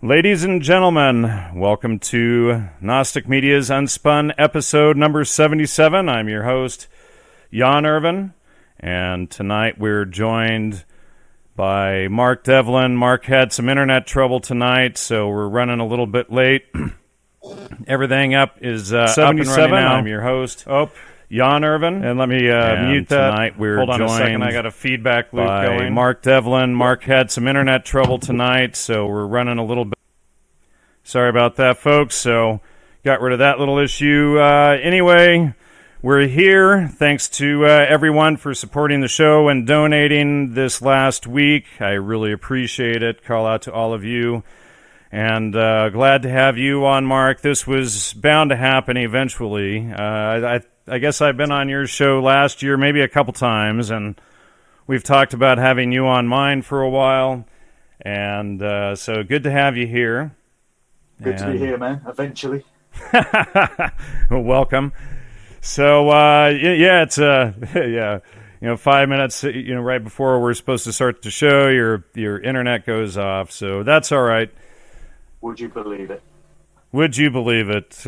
Ladies and gentlemen, welcome to Gnostic Media's UnSpun episode number 77. I'm your host, Jan Irvin, and tonight we're joined by Mark Devlin. Mark had some internet trouble tonight, so we're running a little bit late. Everything up is 77 now. I'm your host, Jan Irvin, and let me mute that. Tonight we're Hold on joined a second, I got a feedback loop going. Mark Devlin. Mark had some internet trouble tonight, so we're running a little bit. Sorry about that, folks. So got rid of that little issue. Anyway, we're here. Thanks to everyone for supporting the show and donating this last week. I really appreciate it. Call out to all of you. And glad to have you on, Mark. This was bound to happen eventually. I guess I've been on your show last year, maybe a couple times, and we've talked about having you on mine for a while. And so good to have you here. Good to be here, man. Eventually. Well, welcome. So, it's 5 minutes, right before we're supposed to start the show, your internet goes off. So that's all right. Would you believe it? Would you believe it?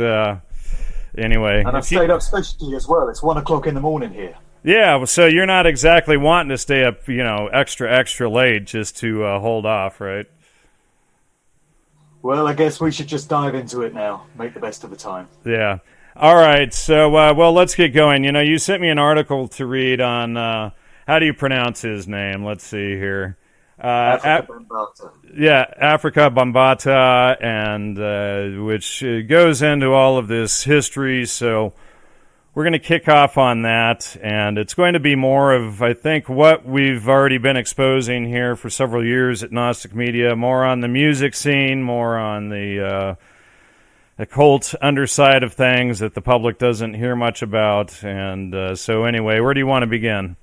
Anyway. And I've stayed up especially as well. It's 1 o'clock in the morning here. Yeah, so you're not exactly wanting to stay up, extra late just to hold off, right? Well, I guess we should just dive into it now. Make the best of the time. Yeah. All right. So, let's get going. You sent me an article to read on how do you pronounce his name? Let's see here. Afrika Bambaataa. Yeah, Afrika Bambaataa, and which goes into all of this history. So we're going to kick off on that, and it's going to be more of, I think, what we've already been exposing here for several years at Gnostic Media, more on the music scene, more on the occult underside of things that the public doesn't hear much about. And so anyway, where do you want to begin?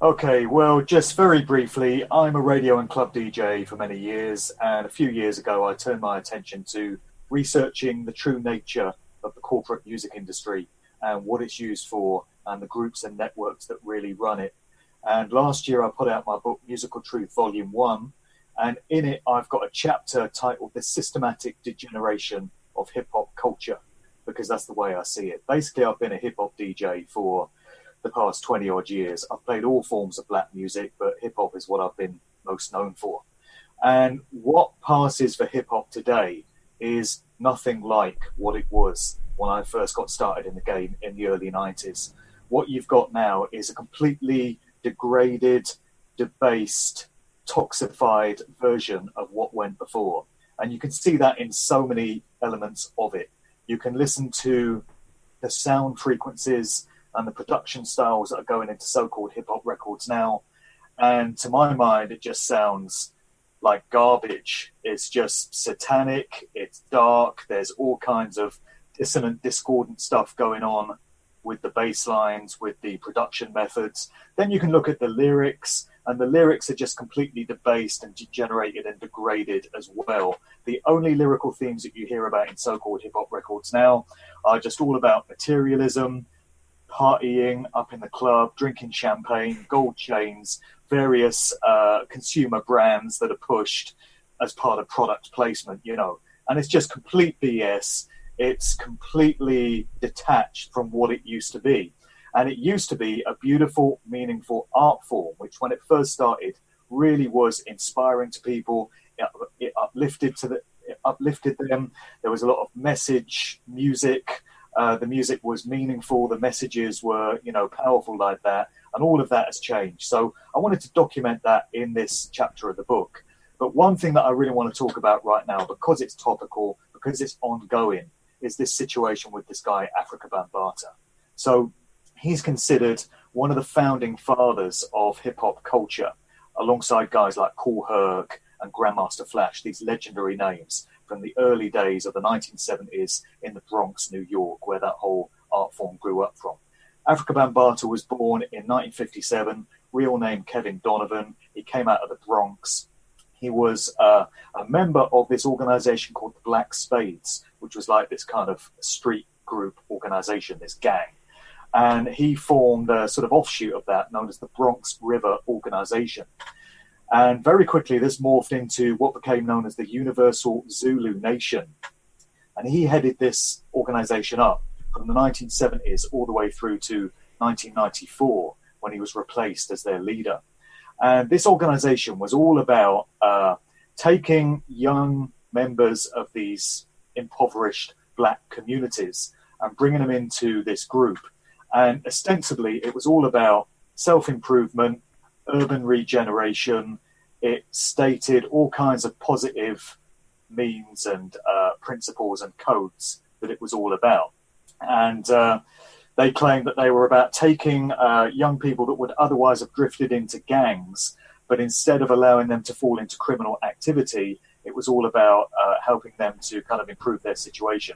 Okay, well, just very briefly, I'm a radio and club DJ for many years, and a few years ago I turned my attention to researching the true nature of the corporate music industry and what it's used for, and the groups and networks that really run it. And last year I put out my book, Musical Truth, Volume 1, and in it I've got a chapter titled The Systematic Degeneration of Hip-Hop Culture, because that's the way I see it. Basically, I've been a hip-hop DJ for the past 20-odd years. I've played all forms of black music, but hip-hop is what I've been most known for. And what passes for hip-hop today is nothing like what it was when I first got started in the game in the early 90s. What you've got now is a completely degraded, debased, toxified version of what went before. And you can see that in so many elements of it. You can listen to the sound frequencies and the production styles that are going into so-called hip-hop records now. And to my mind, it just sounds like garbage. It's just satanic, it's dark, there's all kinds of dissonant, discordant stuff going on with the bass lines, with the production methods. Then you can look at the lyrics, and the lyrics are just completely debased and degenerated and degraded as well. The only lyrical themes that you hear about in so-called hip-hop records now are just all about materialism, partying up in the club, drinking champagne, gold chains, various consumer brands that are pushed as part of product placement, and it's just complete BS. It's completely detached from what it used to be. And it used to be a beautiful, meaningful art form, which when it first started really was inspiring to people. It uplifted them. There was a lot of message music. The music was meaningful. The messages were, powerful like that. And all of that has changed. So I wanted to document that in this chapter of the book. But one thing that I really want to talk about right now, because it's topical, because it's ongoing, is this situation with this guy, Afrika Bambaataa. So he's considered one of the founding fathers of hip-hop culture, alongside guys like Kool Herc and Grandmaster Flash, these legendary names from the early days of the 1970s in the Bronx, New York, where that whole art form grew up from. Afrika Bambaataa was born in 1957, real name Kevin Donovan. He came out of the Bronx. He was a member of this organization called the Black Spades, which was like this kind of street group organization, this gang. And he formed a sort of offshoot of that known as the Bronx River Organization. And very quickly, this morphed into what became known as the Universal Zulu Nation. And he headed this organization up from the 1970s all the way through to 1994, when he was replaced as their leader. And this organization was all about taking young members of these impoverished black communities and bringing them into this group. And ostensibly, it was all about self-improvement, urban regeneration. It stated all kinds of positive means and principles and codes that it was all about. And they claimed that they were about taking young people that would otherwise have drifted into gangs, but instead of allowing them to fall into criminal activity, it was all about helping them to kind of improve their situation.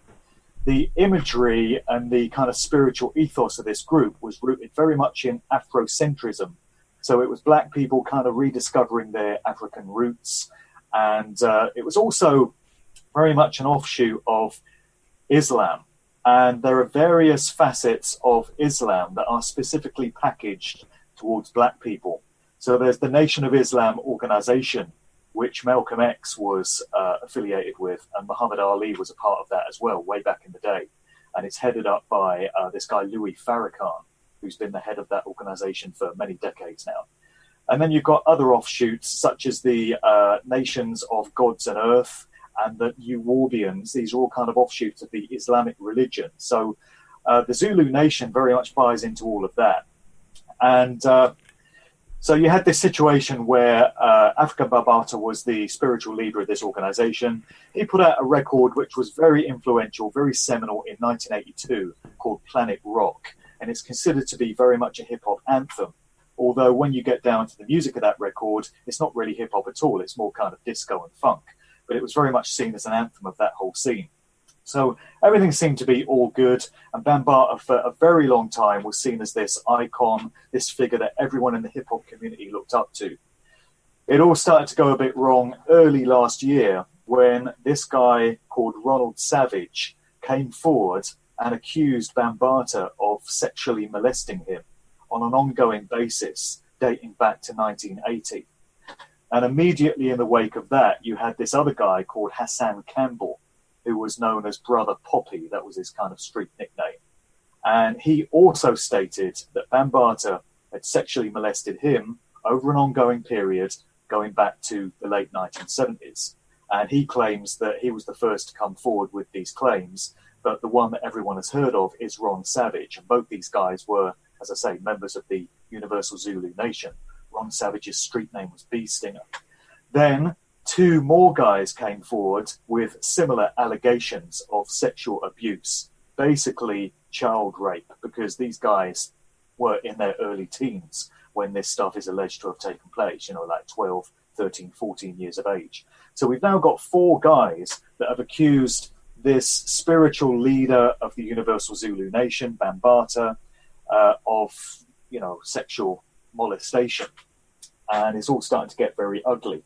The imagery and the kind of spiritual ethos of this group was rooted very much in Afrocentrism. So it was black people kind of rediscovering their African roots. And it was also very much an offshoot of Islam. And there are various facets of Islam that are specifically packaged towards black people. So there's the Nation of Islam organization, which Malcolm X was affiliated with, and Muhammad Ali was a part of that as well, way back in the day. And it's headed up by this guy, Louis Farrakhan, who's been the head of that organization for many decades now. And then you've got other offshoots, such as the Nations of Gods and Earth and the Nuwaubians. These are all kind of offshoots of the Islamic religion. So the Zulu Nation very much buys into all of that. And so you had this situation where Afrika Bambaataa was the spiritual leader of this organization. He put out a record which was very influential, very seminal in 1982 called Planet Rock. And it's considered to be very much a hip-hop anthem. Although when you get down to the music of that record, it's not really hip-hop at all. It's more kind of disco and funk. But it was very much seen as an anthem of that whole scene. So everything seemed to be all good. And Bambaataa, for a very long time, was seen as this icon, this figure that everyone in the hip-hop community looked up to. It all started to go a bit wrong early last year when this guy called Ronald Savage came forward and accused Bambaataa of sexually molesting him on an ongoing basis dating back to 1980. And immediately in the wake of that, you had this other guy called Hassan Campbell, who was known as Brother Poppy. That was his kind of street nickname. And he also stated that Bambaataa had sexually molested him over an ongoing period going back to the late 1970s. And he claims that he was the first to come forward with these claims, but the one that everyone has heard of is Ron Savage. And both these guys were, as I say, members of the Universal Zulu Nation. Ron Savage's street name was Bee Stinger. Then two more guys came forward with similar allegations of sexual abuse, basically child rape, because these guys were in their early teens when this stuff is alleged to have taken place, like 12, 13, 14 years of age. So we've now got four guys that have accused this spiritual leader of the Universal Zulu Nation, Bambaataa, of, sexual molestation. And it's all starting to get very ugly.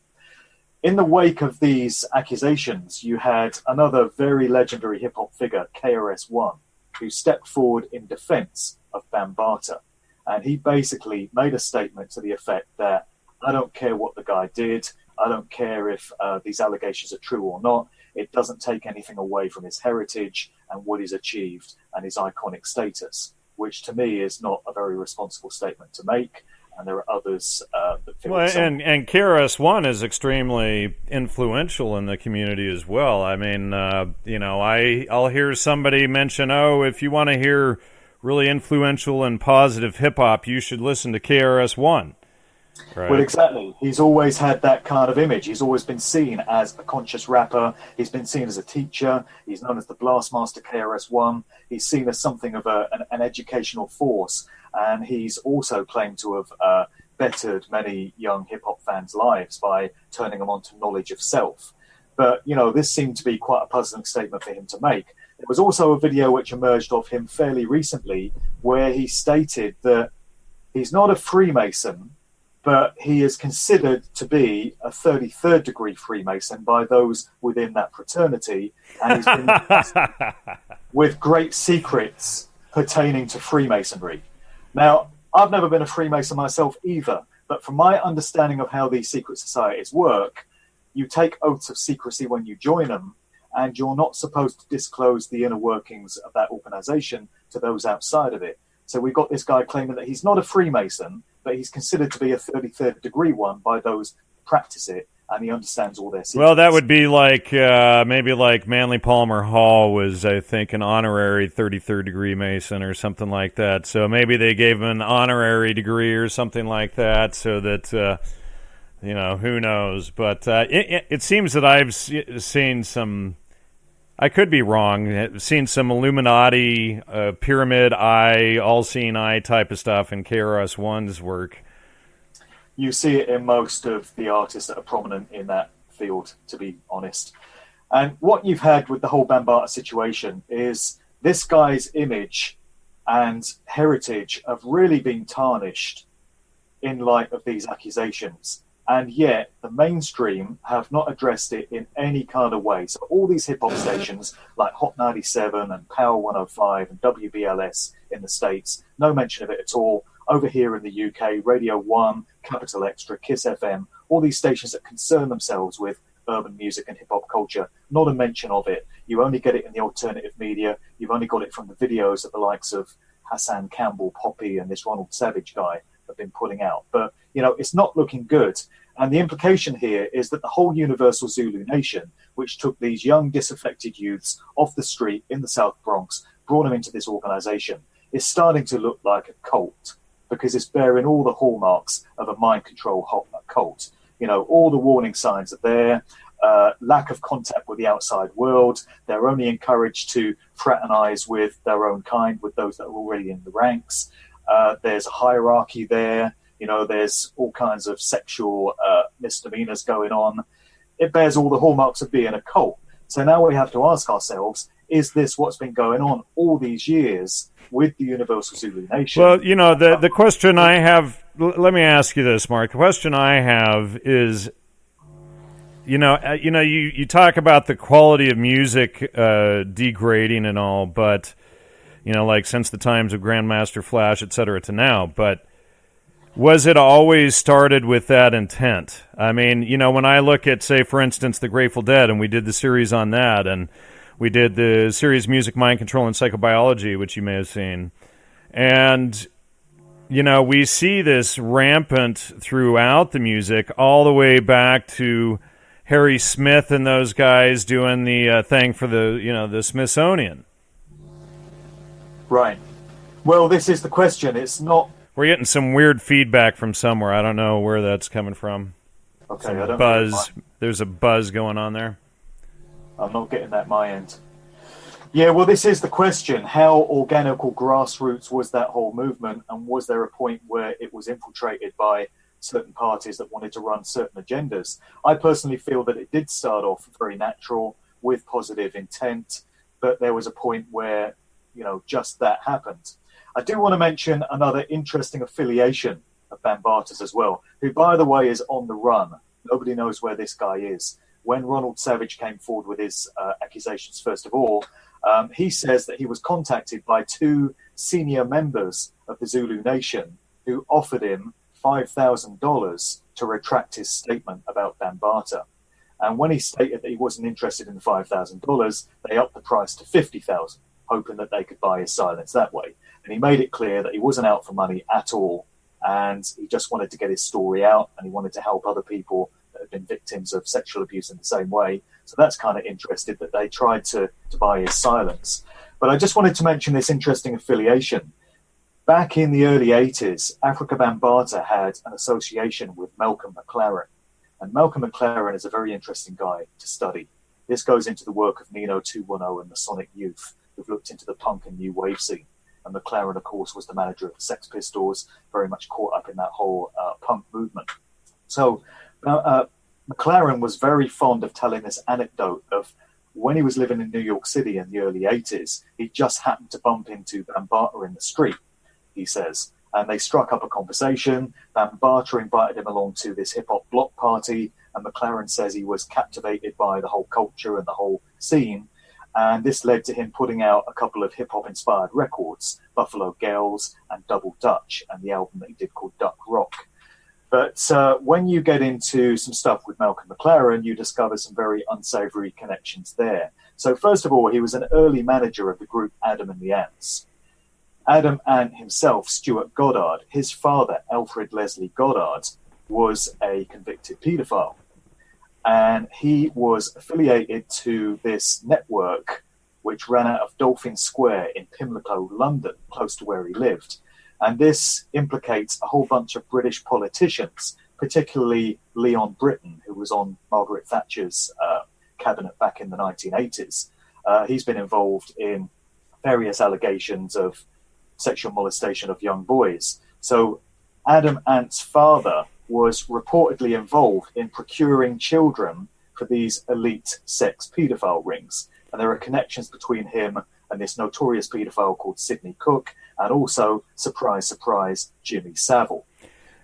In the wake of these accusations, you had another very legendary hip-hop figure, KRS-One, who stepped forward in defense of Bambaataa. And he basically made a statement to the effect that, I don't care what the guy did, I don't care if these allegations are true or not, it doesn't take anything away from his heritage and what he's achieved and his iconic status, which to me is not a very responsible statement to make. And there are others that feel and KRS-One is extremely influential in the community as well. I mean, I'll hear somebody mention, if you want to hear really influential and positive hip-hop, you should listen to KRS-One. Right. Well, exactly. He's always had that kind of image. He's always been seen as a conscious rapper. He's been seen as a teacher. He's known as the Blastmaster KRS-One. He's seen as something of an educational force. And he's also claimed to have bettered many young hip-hop fans' lives by turning them on to knowledge of self. But, this seemed to be quite a puzzling statement for him to make. There was also a video which emerged of him fairly recently where he stated that he's not a Freemason, but he is considered to be a 33rd degree Freemason by those within that fraternity. And he's been with great secrets pertaining to Freemasonry. Now, I've never been a Freemason myself either, But from my understanding of how these secret societies work, you take oaths of secrecy when you join them, and you're not supposed to disclose the inner workings of that organization to those outside of it. So we've got this guy claiming that he's not a Freemason, but he's considered to be a 33rd degree one by those who practice it, and he understands all their secrets. Well, that would be like maybe like Manly Palmer Hall was, I think, an honorary 33rd degree Mason or something like that. So maybe they gave him an honorary degree or something like that, so that who knows? But it seems that I've seen some. I could be wrong. I've seen some Illuminati, Pyramid Eye, All-Seeing Eye type of stuff in KRS-One's work. You see it in most of the artists that are prominent in that field, to be honest. And what you've had with the whole Bambaataa situation is this guy's image and heritage have really been tarnished in light of these accusations. And yet the mainstream have not addressed it in any kind of way. So all these hip-hop stations like Hot 97 and Power 105 and WBLS in the States, no mention of it at all. Over here in the UK, Radio 1, Capital Extra, Kiss FM, all these stations that concern themselves with urban music and hip-hop culture, not a mention of it. You only get it in the alternative media. You've only got it from the videos of the likes of Hassan Campbell, Poppy, and this Ronald Savage guy have been putting out. But, it's not looking good. And the implication here is that the whole Universal Zulu Nation, which took these young, disaffected youths off the street in the South Bronx, brought them into this organization, is starting to look like a cult, because it's bearing all the hallmarks of a mind control cult. All the warning signs are there, lack of contact with the outside world. They're only encouraged to fraternize with their own kind, with those that are already in the ranks. There's a hierarchy there. There's all kinds of sexual misdemeanors going on. It bears all the hallmarks of being a cult. So now we have to ask ourselves, is this what's been going on all these years with the Universal Zulu Nation? Well, the question I have, let me ask you this, Mark. The question I have is, you talk about the quality of music degrading and all, but, like since the times of Grandmaster Flash, et cetera, to now, but was it always started with that intent? I mean, when I look at, say, for instance, the Grateful Dead, and we did the series on that, and we did the series Music, Mind Control, and Psychobiology, which you may have seen, and, we see this rampant throughout the music, all the way back to Harry Smith and those guys doing the thing for the Smithsonian. Right. Well, this is the question. It's not... We're getting some weird feedback from somewhere. I don't know where that's coming from. Okay, some I don't buzz. know. There's a buzz going on there. I'm not getting that my end. Yeah, well, this is the question. How organic or grassroots was that whole movement? And was there a point where it was infiltrated by certain parties that wanted to run certain agendas? I personally feel that it did start off very natural with positive intent, but there was a point where, just that happened. I do want to mention another interesting affiliation of Bambaataa's as well, who, by the way, is on the run. Nobody knows where this guy is. When Ronald Savage came forward with his accusations, first of all, he says that he was contacted by two senior members of the Zulu Nation who offered him $5,000 to retract his statement about Bambaataa. And when he stated that he wasn't interested in the $5,000, they upped the price to $50,000, hoping that they could buy his silence that way. And he made it clear that he wasn't out for money at all, and he just wanted to get his story out, and he wanted to help other people that have been victims of sexual abuse in the same way. So that's kind of interesting that they tried to buy his silence. But I just wanted to mention this interesting affiliation. Back in the early 80s, Afrika Bambaataa had an association with Malcolm McLaren. And Malcolm McLaren is a very interesting guy to study. This goes into the work of Nino 210 and the Sonic Youth, who've looked into the punk and new wave scene. And McLaren, of course, was the manager of the Sex Pistols, very much caught up in that whole punk movement. So McLaren was very fond of telling this anecdote of when he was living in New York City in the early 80s, he just happened to bump into Bambaataa in the street, he says. And they struck up a conversation. Bambaataa invited him along to this hip-hop block party, and McLaren says he was captivated by the whole culture and the whole scene. And this led to him putting out a couple of hip-hop inspired records, Buffalo Girls and Double Dutch, and the album that he did called Duck Rock. But when you get into some stuff with Malcolm McLaren, you discover some very unsavory connections there. So first of all, he was an early manager of the group Adam and the Ants. Adam Ant himself, Stuart Goddard, his father, Alfred Leslie Goddard, was a convicted paedophile. And he was affiliated to this network which ran out of Dolphin Square in Pimlico, London, close to where he lived. And this implicates a whole bunch of British politicians, particularly Leon Britton, who was on Margaret Thatcher's cabinet back in the 1980s. He's been involved in various allegations of sexual molestation of young boys. So Adam Ant's father was reportedly involved in procuring children for these elite sex paedophile rings. And there are connections between him and this notorious paedophile called Sidney Cook, and also, surprise, surprise, Jimmy Savile.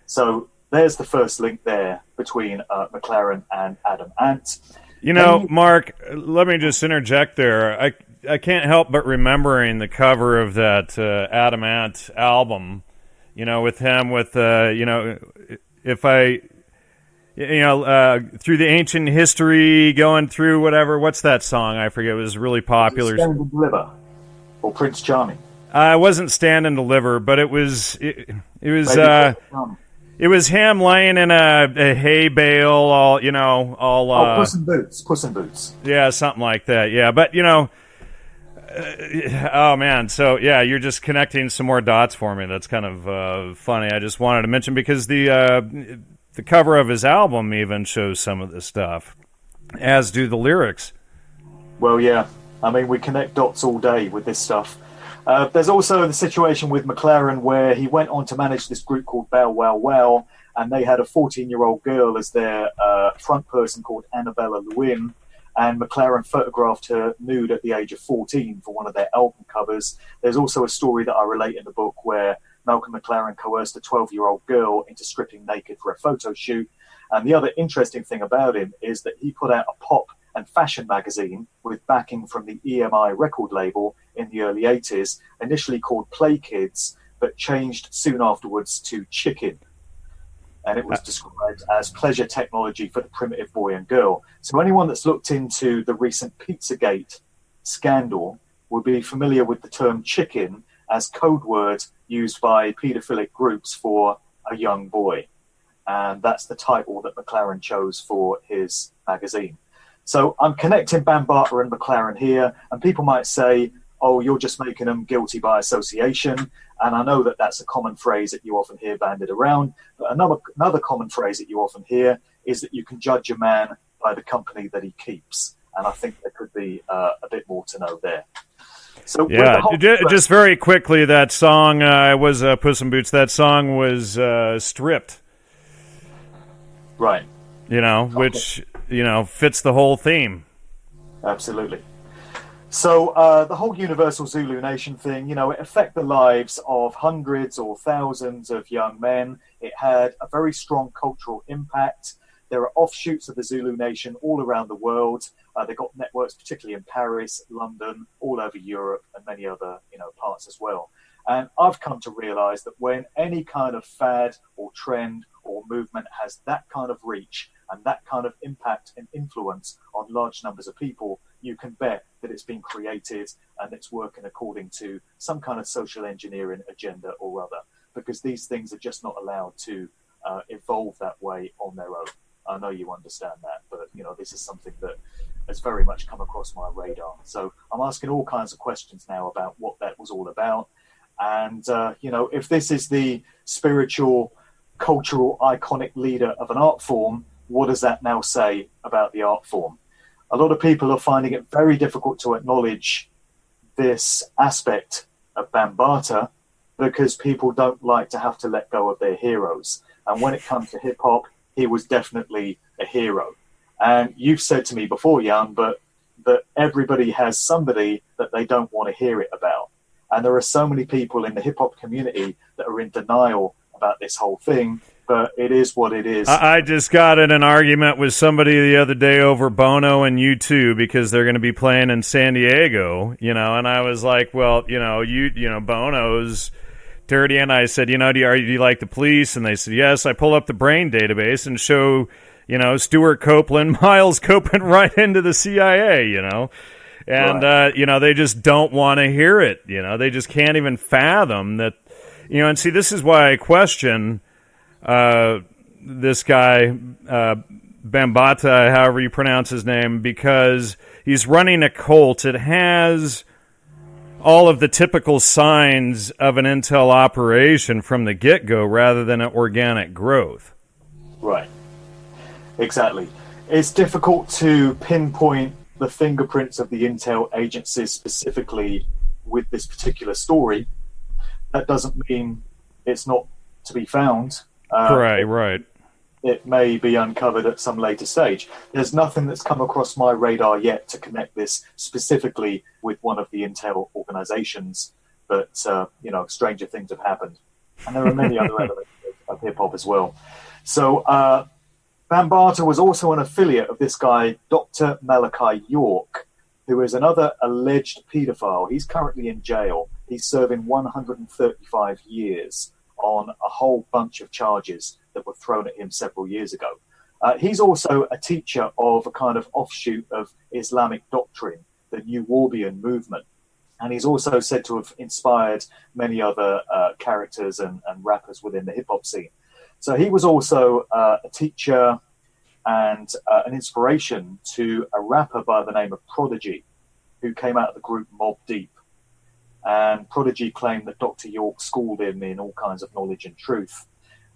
So there's the first link there between McLaren and Adam Ant. You know, Mark, let me just interject there. I can't help but remembering the cover of that Adam Ant album, you know, with him with, you know, if I, you know, through the ancient history, going through whatever, what's that song? I forget. It was really popular. Stand and Deliver, or Prince Charming. I wasn't Stand and Deliver, but it was it was him laying in a hay bale, all, you know, all. Puss in Boots. Puss in Boots. Yeah, something like that. Yeah, but you know. Oh man, so yeah, you're just connecting some more dots for me. That's kind of funny. I just wanted to mention because the cover of his album even shows some of this stuff, as do the lyrics. Well, yeah, I mean, we connect dots all day with this stuff. There's also the situation with McLaren where he went on to manage this group called Bow Wow Wow, and they had a 14-year-old girl as their front person called Annabella Lewin. And McLaren photographed her nude at the age of 14 for one of their album covers. There's also a story that I relate in the book where Malcolm McLaren coerced a 12-year-old girl into stripping naked for a photo shoot. And the other interesting thing about him is that he put out a pop and fashion magazine with backing from the EMI record label in the early 80s, initially called Play Kids, but changed soon afterwards to Chicken. And it was described as pleasure technology for the primitive boy and girl. So anyone that's looked into the recent Pizzagate scandal will be familiar with the term chicken as code word used by paedophilic groups for a young boy. And that's the title that McLaren chose for his magazine. So I'm connecting Bambaataa and McLaren here, and people might say, oh, you're just making them guilty by association. And I know that that's a common phrase that you often hear bandied around. But another common phrase that you often hear is that you can judge a man by the company that he keeps. And I think there could be a bit more to know there. So yeah, just very quickly, that song was Puss in Boots. That song was stripped. Right. You know, which, you know, fits the whole theme. Absolutely. So the whole Universal Zulu Nation thing, you know, it affected the lives of hundreds or thousands of young men. It had a very strong cultural impact. There are offshoots of the Zulu Nation all around the world. They've got networks, particularly in Paris, London, all over Europe, and many other, you know, parts as well. And I've come to realize that when any kind of fad or trend or movement has that kind of reach and that kind of impact and influence on large numbers of people, you can bet that it's been created and it's working according to some kind of social engineering agenda or other, because these things are just not allowed to evolve that way on their own. I know you understand that, but you know, this is something that has very much come across my radar. So I'm asking all kinds of questions now about what that was all about. And, you know, if this is the spiritual, cultural, iconic leader of an art form, what does that now say about the art form? A lot of people are finding it very difficult to acknowledge this aspect of Bambaataa because people don't like to have to let go of their heroes. And when it comes to hip hop, he was definitely a hero. And you've said to me before, Jan, but that everybody has somebody that they don't want to hear it about. And there are so many people in the hip hop community that are in denial about this whole thing. But it is what it is. I just got in an argument with somebody the other day over Bono and U2 because they're going to be playing in San Diego, you know, and I was like, well, you know, Bono's Dirty, and I said, do you like the police? And they said, yes. I pull up the brain database and show, Stuart Copeland, Miles Copeland right into the CIA, And, Right. they just don't want to hear it. They just can't even fathom that, and see, this is why I question this guy, Bambaataa, however you pronounce his name, because he's running a cult. It has all of the typical signs of an intel operation from the get-go rather than an organic growth. Right. Exactly. It's difficult to pinpoint the fingerprints of the intel agencies specifically with this particular story. That doesn't mean it's not to be found. Right. It may be uncovered at some later stage. There's nothing that's come across my radar yet to connect this specifically with one of the intel organizations, but, stranger things have happened. And there are many other elements of hip-hop as well. So Bambaataa was also an affiliate of this guy, Dr. Malachi York, who is another alleged paedophile. He's currently in jail. He's serving 135 years on a whole bunch of charges that were thrown at him several years ago. He's also a teacher of a kind of offshoot of Islamic doctrine, the New Warbian movement. And he's also said to have inspired many other characters and rappers within the hip-hop scene. So he was also a teacher and an inspiration to a rapper by the name of Prodigy, who came out of the group Mobb Deep. And Prodigy claimed that Dr. York schooled him in all kinds of knowledge and truth.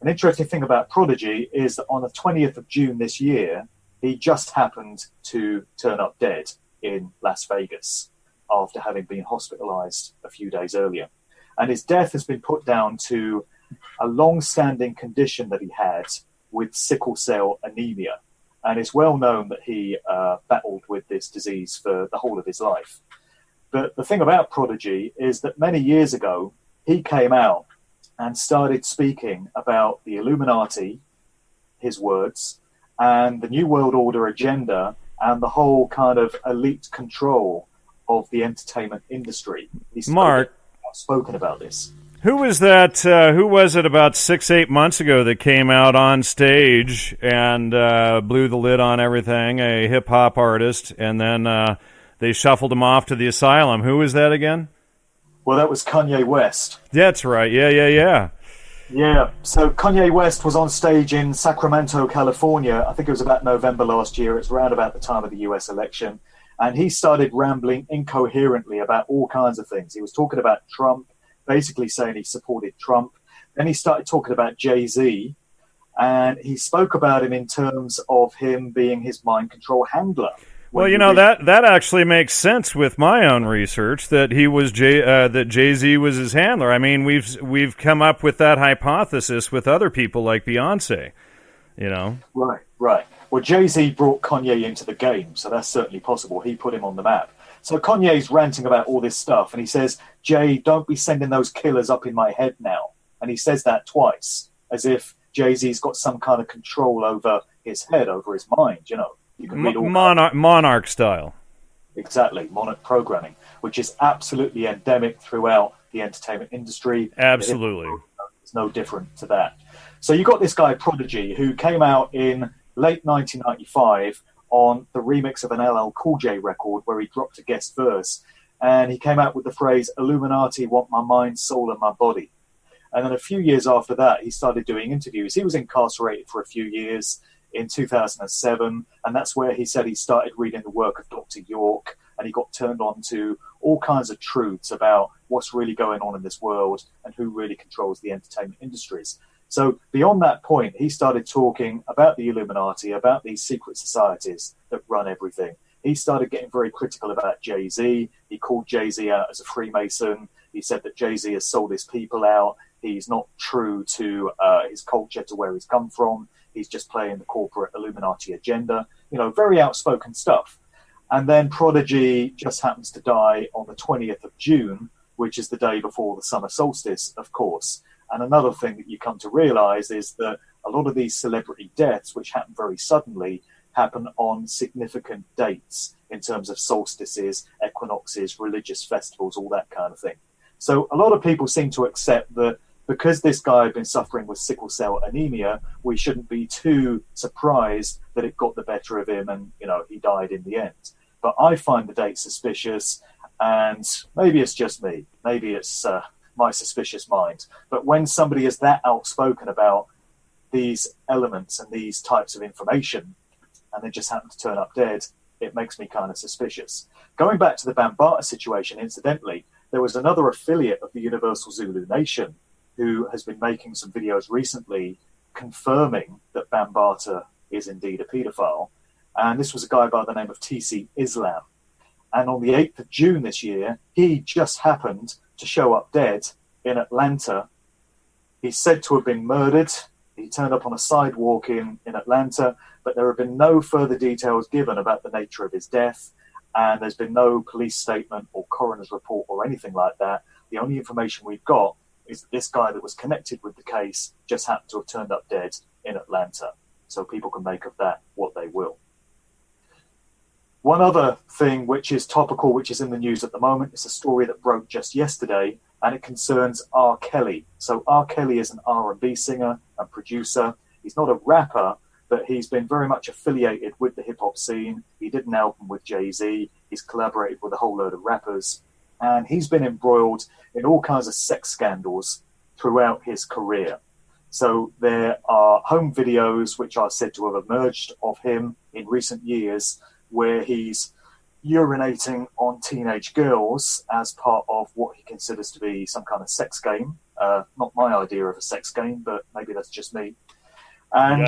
An interesting thing about Prodigy is that on the 20th of June this year, he just happened to turn up dead in Las Vegas after having been hospitalized a few days earlier. And his death has been put down to a long-standing condition that he had with sickle cell anemia. And it's well known that he battled with this disease for the whole of his life. But the thing about Prodigy is that many years ago, he came out and started speaking about the Illuminati, his words, and the New World Order agenda, and the whole kind of elite control of the entertainment industry. He's spoken about this. Who was that? Who was it about 6-8 months ago that came out on stage and blew the lid on everything? A hip-hop artist, and then they shuffled him off to the asylum. Who was that again? Well, that was Kanye West. That's right. Yeah. Yeah, so Kanye West was on stage in Sacramento, California. I think it was about November last year. It's around about the time of the US election. And he started rambling incoherently about all kinds of things. He was talking about Trump, basically saying he supported Trump. Then he started talking about Jay-Z. And he spoke about him in terms of him being his mind control handler. Well, that actually makes sense with my own research that he was that Jay-Z was his handler. I mean, we've come up with that hypothesis with other people like Beyonce, Right. Well, Jay-Z brought Kanye into the game, so that's certainly possible. He put him on the map. So Kanye's ranting about all this stuff, and he says, Jay, don't be sending those killers up in my head now. And he says that twice, as if Jay-Z's got some kind of control over his head, over his mind, You can read all monarch style. Exactly, monarch programming, which is absolutely endemic throughout the entertainment industry. Absolutely. It's no different to that. So you got this guy, Prodigy, who came out in late 1995 on the remix of an LL Cool J record where he dropped a guest verse. And he came out with the phrase, Illuminati want my mind, soul, and my body. And then a few years after that, he started doing interviews. He was incarcerated for a few years in 2007, and that's where he said he started reading the work of Dr. York, and he got turned on to all kinds of truths about what's really going on in this world and who really controls the entertainment industries. So beyond that point, he started talking about the Illuminati, about these secret societies that run everything. He started getting very critical about Jay-Z. He called Jay-Z out as a Freemason. He said that Jay-Z has sold his people out. He's not true to his culture, to where he's come from. He's just playing the corporate Illuminati agenda. Very outspoken stuff. And then Prodigy just happens to die on the 20th of June, which is the day before the summer solstice, of course. And another thing that you come to realize is that a lot of these celebrity deaths, which happen very suddenly, happen on significant dates in terms of solstices, equinoxes, religious festivals, all that kind of thing. So a lot of people seem to accept that because this guy had been suffering with sickle cell anemia, we shouldn't be too surprised that it got the better of him and, he died in the end. But I find the date suspicious, and maybe it's just me. Maybe it's my suspicious mind. But when somebody is that outspoken about these elements and these types of information, and they just happen to turn up dead, it makes me kind of suspicious. Going back to the Bambaataa situation, incidentally, there was another affiliate of the Universal Zulu Nation who has been making some videos recently confirming that Bambaataa is indeed a paedophile. And this was a guy by the name of TC Islam. And on the 8th of June this year, he just happened to show up dead in Atlanta. He's said to have been murdered. He turned up on a sidewalk in Atlanta, but there have been no further details given about the nature of his death. And there's been no police statement or coroner's report or anything like that. The only information we've got is that this guy that was connected with the case just happened to have turned up dead in Atlanta. So people can make of that what they will. One other thing which is topical, which is in the news at the moment, is a story that broke just yesterday, and it concerns R. Kelly. So R. Kelly is an R&B singer and producer. He's not a rapper, but he's been very much affiliated with the hip-hop scene. He did an album with Jay-Z. He's collaborated with a whole load of rappers. And he's been embroiled in all kinds of sex scandals throughout his career. So there are home videos which are said to have emerged of him in recent years where he's urinating on teenage girls as part of what he considers to be some kind of sex game. Not my idea of a sex game, but maybe that's just me. And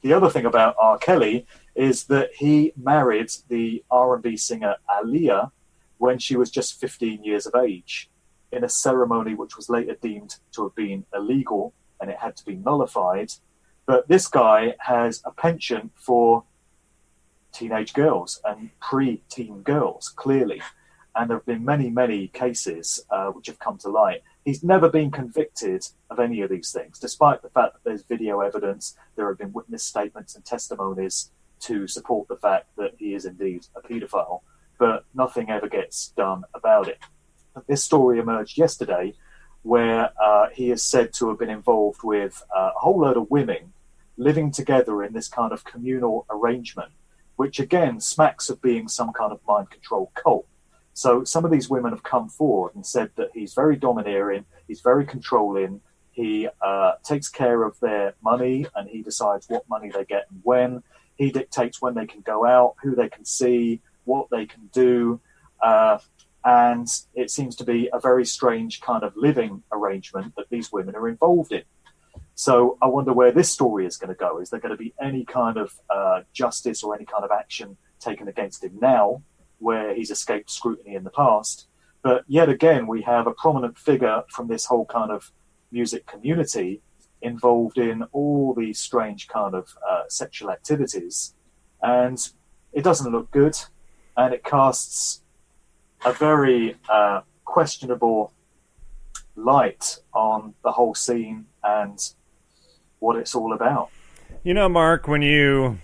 the other thing about R. Kelly is that he married the R&B singer Aaliyah when she was just 15 years of age in a ceremony which was later deemed to have been illegal and it had to be nullified. But this guy has a penchant for teenage girls and pre-teen girls, clearly. And there have been many, many cases which have come to light. He's never been convicted of any of these things, despite the fact that there's video evidence, there have been witness statements and testimonies to support the fact that he is indeed a paedophile. But nothing ever gets done about it. This story emerged yesterday where he is said to have been involved with a whole load of women living together in this kind of communal arrangement, which again smacks of being some kind of mind control cult. So some of these women have come forward and said that he's very domineering, he's very controlling, he takes care of their money and he decides what money they get and when. He dictates when they can go out, who they can see, what they can do, and it seems to be a very strange kind of living arrangement that these women are involved in. So I wonder where this story is going to go. Is there going to be any kind of justice or any kind of action taken against him now, where he's escaped scrutiny in the past? But yet again, we have a prominent figure from this whole kind of music community involved in all these strange kind of sexual activities, and it doesn't look good. And it casts a very questionable light on the whole scene and what it's all about. Mark, when you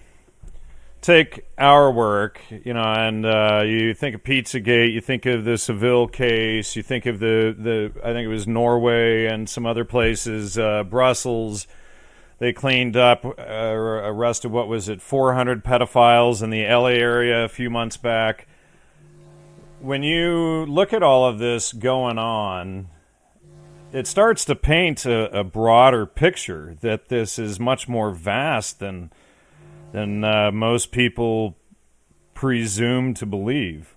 take our work, and you think of Pizzagate, you think of the Seville case, you think of the I think it was Norway and some other places, Brussels. They cleaned up, arrested, 400 pedophiles in the LA area a few months back. When you look at all of this going on, it starts to paint a broader picture that this is much more vast than most people presume to believe.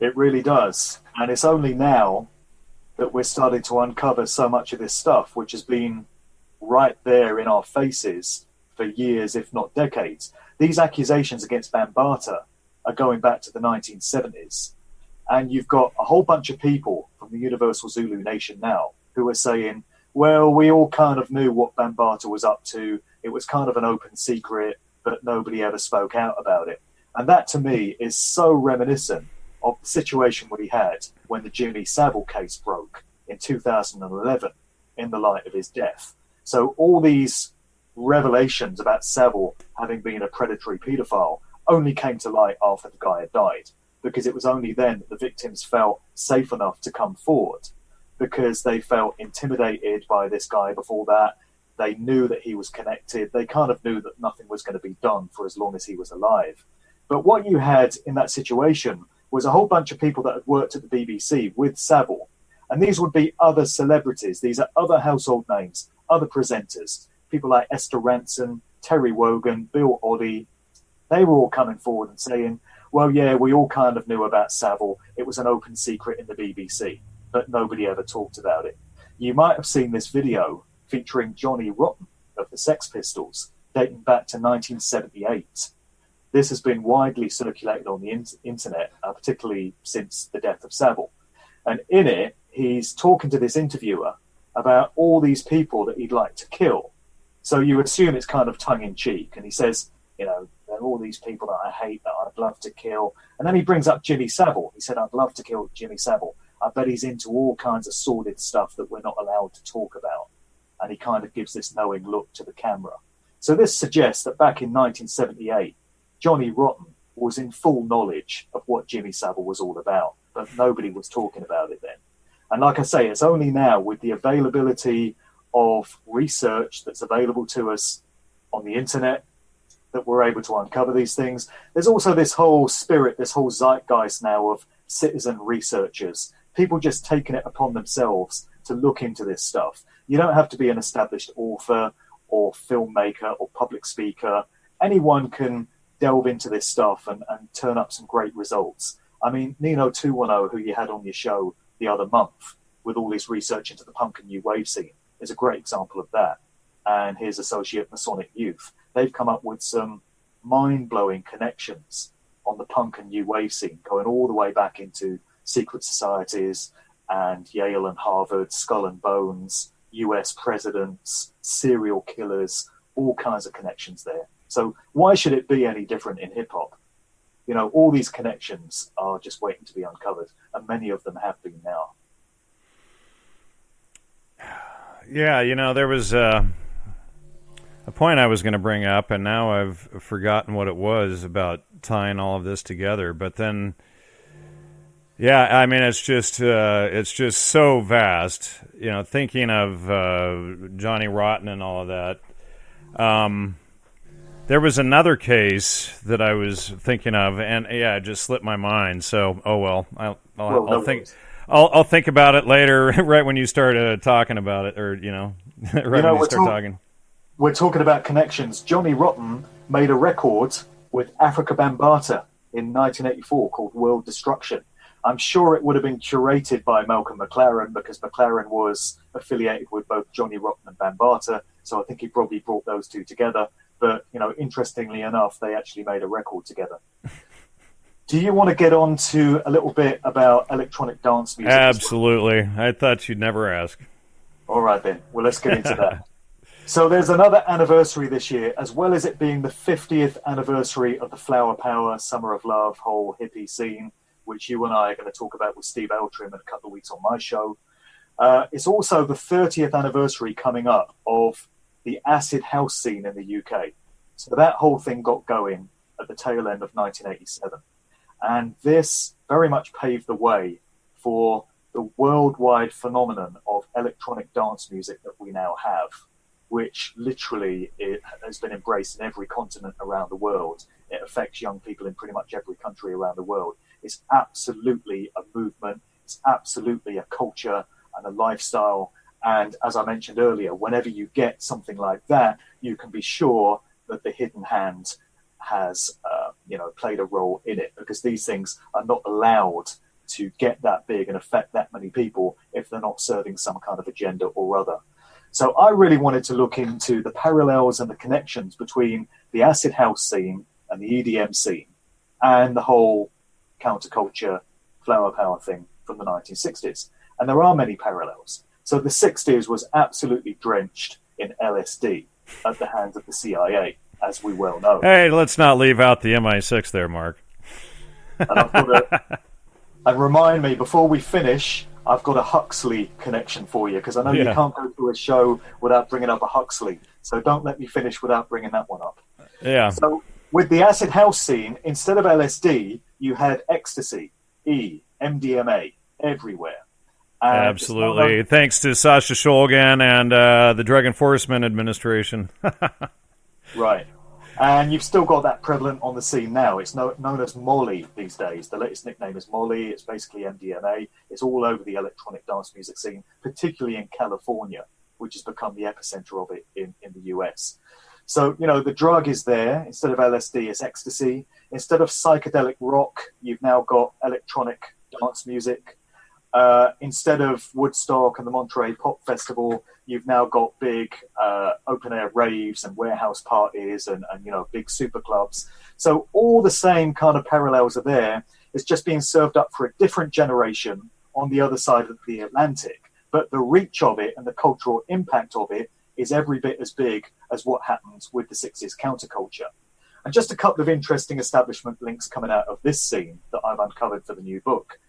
It really does. And it's only now that we're starting to uncover so much of this stuff, which has been right there in our faces for years, if not decades. These accusations against Bambaataa are going back to the 1970s. And you've got a whole bunch of people from the Universal Zulu Nation now who are saying, well, we all kind of knew what Bambaataa was up to. It was kind of an open secret, but nobody ever spoke out about it. And that, to me, is so reminiscent of the situation we had when the Jimmy Savile case broke in 2011 in the light of his death. So all these revelations about Savile having been a predatory paedophile only came to light after the guy had died, because it was only then that the victims felt safe enough to come forward. because they felt intimidated by this guy before that. They knew that he was connected. They kind of knew that nothing was going to be done for as long as he was alive. But what you had in that situation was a whole bunch of people that had worked at the BBC with Savile. And these would be other celebrities. These are other household names, other presenters, people like Esther Ranson, Terry Wogan, Bill Oddie. They were all coming forward and saying, well, yeah, we all kind of knew about Savile. It was an open secret in the BBC, but nobody ever talked about it. You might have seen this video featuring Johnny Rotten of the Sex Pistols, dating back to 1978. This has been widely circulated on the internet, particularly since the death of Savile. And in it, he's talking to this interviewer about all these people that he'd like to kill. So you assume it's kind of tongue-in-cheek. And he says, you know, there are all these people that I hate that I'd love to kill. And then he brings up Jimmy Savile. He said, I'd love to kill Jimmy Savile. I bet he's into all kinds of sordid stuff that we're not allowed to talk about. And he kind of gives this knowing look to the camera. So this suggests that back in 1978, Johnny Rotten was in full knowledge of what Jimmy Savile was all about, but nobody was talking about it then. And like I say, it's only now with the availability of research that's available to us on the internet that we're able to uncover these things. There's also this whole spirit, this whole zeitgeist now of citizen researchers, people just taking it upon themselves to look into this stuff. You don't have to be an established author or filmmaker or public speaker. Anyone can delve into this stuff and turn up some great results. I mean, Nino 210, who you had on your show the other month with all his research into the punk and new wave scene, is a great example of that. And his associate Masonic Youth, they've come up with some mind-blowing connections on the punk and new wave scene, going all the way back into secret societies and Yale and Harvard, Skull and Bones, US presidents, serial killers, all kinds of connections there. So why should it be any different in hip-hop? You know, all these connections are just waiting to be uncovered, and many of them have been now. Yeah, you know, there was a point I was going to bring up, and now I've forgotten what it was about tying all of this together. But then, yeah, I mean, it's just so vast. You know, thinking of Johnny Rotten and all of that. There was another case that I was thinking of, and yeah, it just slipped my mind. So, oh well, I'll think about it later, right when you start talking about it, or right when you start talking. We're talking about connections. Johnny Rotten made a record with Afrika Bambaataa in 1984 called World Destruction. I'm sure it would have been curated by Malcolm McLaren because McLaren was affiliated with both Johnny Rotten and Bambaataa, so I think he probably brought those two together. But, interestingly enough, they actually made a record together. Do you want to get on to a little bit about electronic dance music? Absolutely. I thought you'd never ask. All right, then. Well, let's get into that. So there's another anniversary this year, as well as it being the 50th anniversary of the Flower Power, Summer of Love, whole hippie scene, which you and I are going to talk about with Steve Eltrim in a couple of weeks on my show. It's also the 30th anniversary coming up of the acid house scene in the UK. So that whole thing got going at the tail end of 1987. And this very much paved the way for the worldwide phenomenon of electronic dance music that we now have, which literally it has been embraced in every continent around the world. It affects young people in pretty much every country around the world. It's absolutely a movement. It's absolutely a culture and a lifestyle. And as I mentioned earlier, whenever you get something like that, you can be sure that the hidden hand has, played a role in it, because these things are not allowed to get that big and affect that many people if they're not serving some kind of agenda or other. So I really wanted to look into the parallels and the connections between the acid house scene and the EDM scene and the whole counterculture flower power thing from the 1960s. And there are many parallels. So the 60s was absolutely drenched in LSD at the hands of the CIA, as we well know. Hey, let's not leave out the MI6 there, Mark. And remind me, before we finish, I've got a Huxley connection for you, because I know you can't go to a show without bringing up a Huxley. So don't let me finish without bringing that one up. Yeah. So with the acid house scene, instead of LSD, you had ecstasy, MDMA, everywhere. Absolutely. Thanks to Sasha Shulgin and the Drug Enforcement Administration. Right. And you've still got that prevalent on the scene now. It's known as Molly these days. The latest nickname is Molly. It's basically MDMA. It's all over the electronic dance music scene, particularly in California, which has become the epicenter of it in the US. So, the drug is there. Instead of LSD, it's ecstasy. Instead of psychedelic rock, you've now got electronic dance music. Instead of Woodstock and the Monterey Pop Festival, you've now got big open-air raves and warehouse parties and big super clubs. So all the same kind of parallels are there. It's just being served up for a different generation on the other side of the Atlantic. But the reach of it and the cultural impact of it is every bit as big as what happens with the 60s counterculture. And just a couple of interesting establishment links coming out of this scene that I've uncovered for the new book.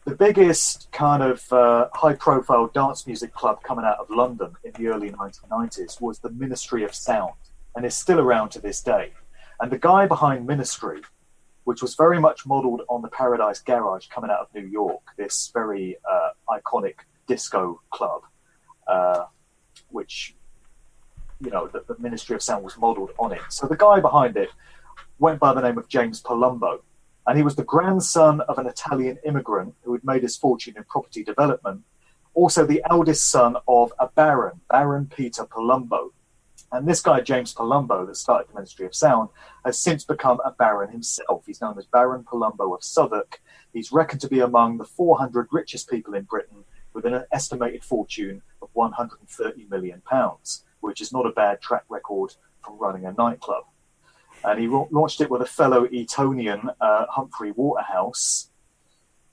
The biggest kind of high-profile dance music club coming out of London in the early 1990s was the Ministry of Sound, and is still around to this day. And the guy behind Ministry, which was very much modelled on the Paradise Garage coming out of New York, this very iconic disco club, which, the Ministry of Sound was modelled on it. So the guy behind it went by the name of James Palumbo. And he was the grandson of an Italian immigrant who had made his fortune in property development, also the eldest son of a baron, Baron Peter Palumbo. And this guy, James Palumbo, that started the Ministry of Sound, has since become a baron himself. He's known as Baron Palumbo of Southwark. He's reckoned to be among the 400 richest people in Britain, with an estimated fortune of £130 million, which is not a bad track record from running a nightclub. And he launched it with a fellow Etonian, Humphrey Waterhouse.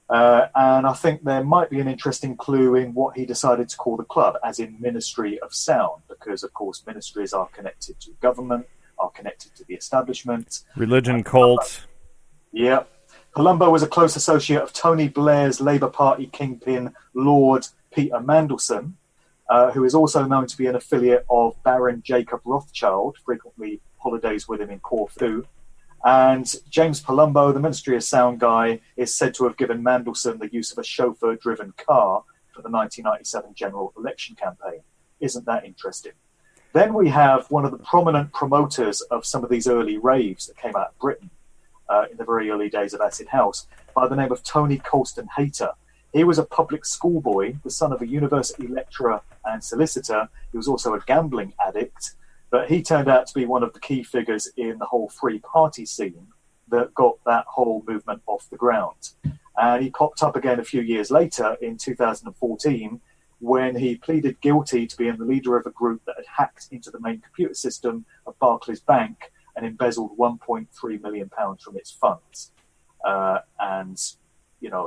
And I think there might be an interesting clue in what he decided to call the club, as in Ministry of Sound, because, of course, ministries are connected to government, are connected to the establishment. Religion, cult. Yeah. Palumbo was a close associate of Tony Blair's Labour Party kingpin, Lord Peter Mandelson, who is also known to be an affiliate of Baron Jacob Rothschild, frequently holidays with him in Corfu. And James Palumbo, the Ministry of Sound guy, is said to have given Mandelson the use of a chauffeur-driven car for the 1997 general election campaign. Isn't that interesting? Then we have one of the prominent promoters of some of these early raves that came out of Britain in the very early days of Acid House, by the name of Tony Colston Hayter. He was a public schoolboy, the son of a university lecturer and solicitor. He was also a gambling addict. But he turned out to be one of the key figures in the whole free party scene that got that whole movement off the ground. And he popped up again a few years later in 2014 when he pleaded guilty to being the leader of a group that had hacked into the main computer system of Barclays Bank and embezzled £1.3 million from its funds. And,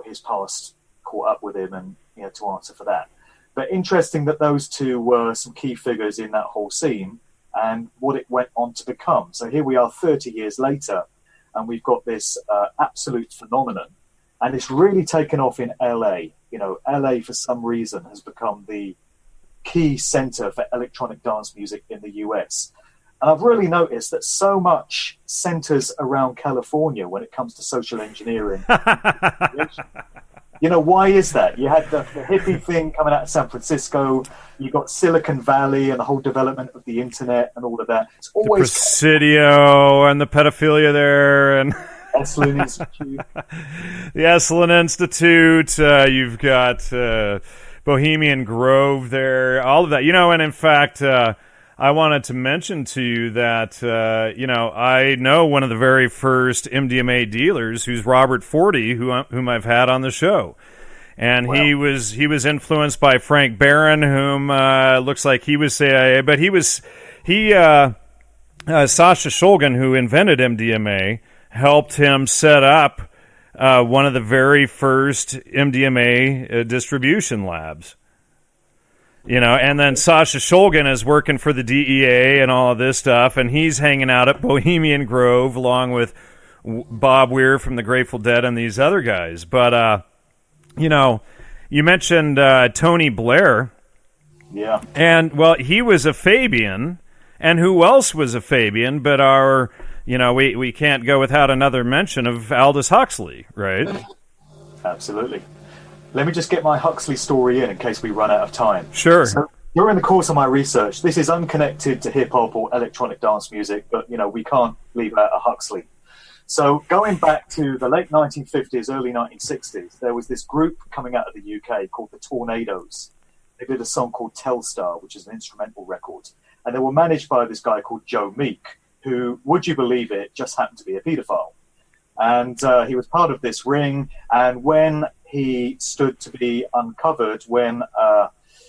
his past caught up with him and he had to answer for that. But interesting that those two were some key figures in that whole scene and what it went on to become. So here we are 30 years later, and we've got this absolute phenomenon. And it's really taken off in LA. LA, for some reason, has become the key center for electronic dance music in the US. And I've really noticed that so much centers around California when it comes to social engineering. Why is that? You had the hippie thing coming out of San Francisco. You got Silicon Valley and the whole development of the internet and all of that. It's always the Presidio and the pedophilia there, and Esalen Institute. The Esalen Institute. You've got Bohemian Grove there. All of that. And in fact, I wanted to mention to you that I know one of the very first MDMA dealers, who's Robert Forty, whom I've had on the show. And wow. he was influenced by Frank Barron, whom looks like he was CIA, but Sasha Shulgin, who invented MDMA, helped him set up one of the very first MDMA distribution labs. And then Sasha Shulgin is working for the DEA and all of this stuff, and he's hanging out at Bohemian Grove along with Bob Weir from the Grateful Dead and these other guys. But you mentioned Tony Blair. Yeah. And, well, he was a Fabian, and who else was a Fabian but our, we can't go without another mention of Aldous Huxley, right? Absolutely. Let me just get my Huxley story in case we run out of time. Sure. So during the course of my research, this is unconnected to hip-hop or electronic dance music, but, we can't leave out a Huxley. So going back to the late 1950s, early 1960s, there was this group coming out of the UK called the Tornadoes. They did a song called Telstar, which is an instrumental record. And they were managed by this guy called Joe Meek, who, would you believe it, just happened to be a paedophile. And he was part of this ring. And when he stood to be uncovered, when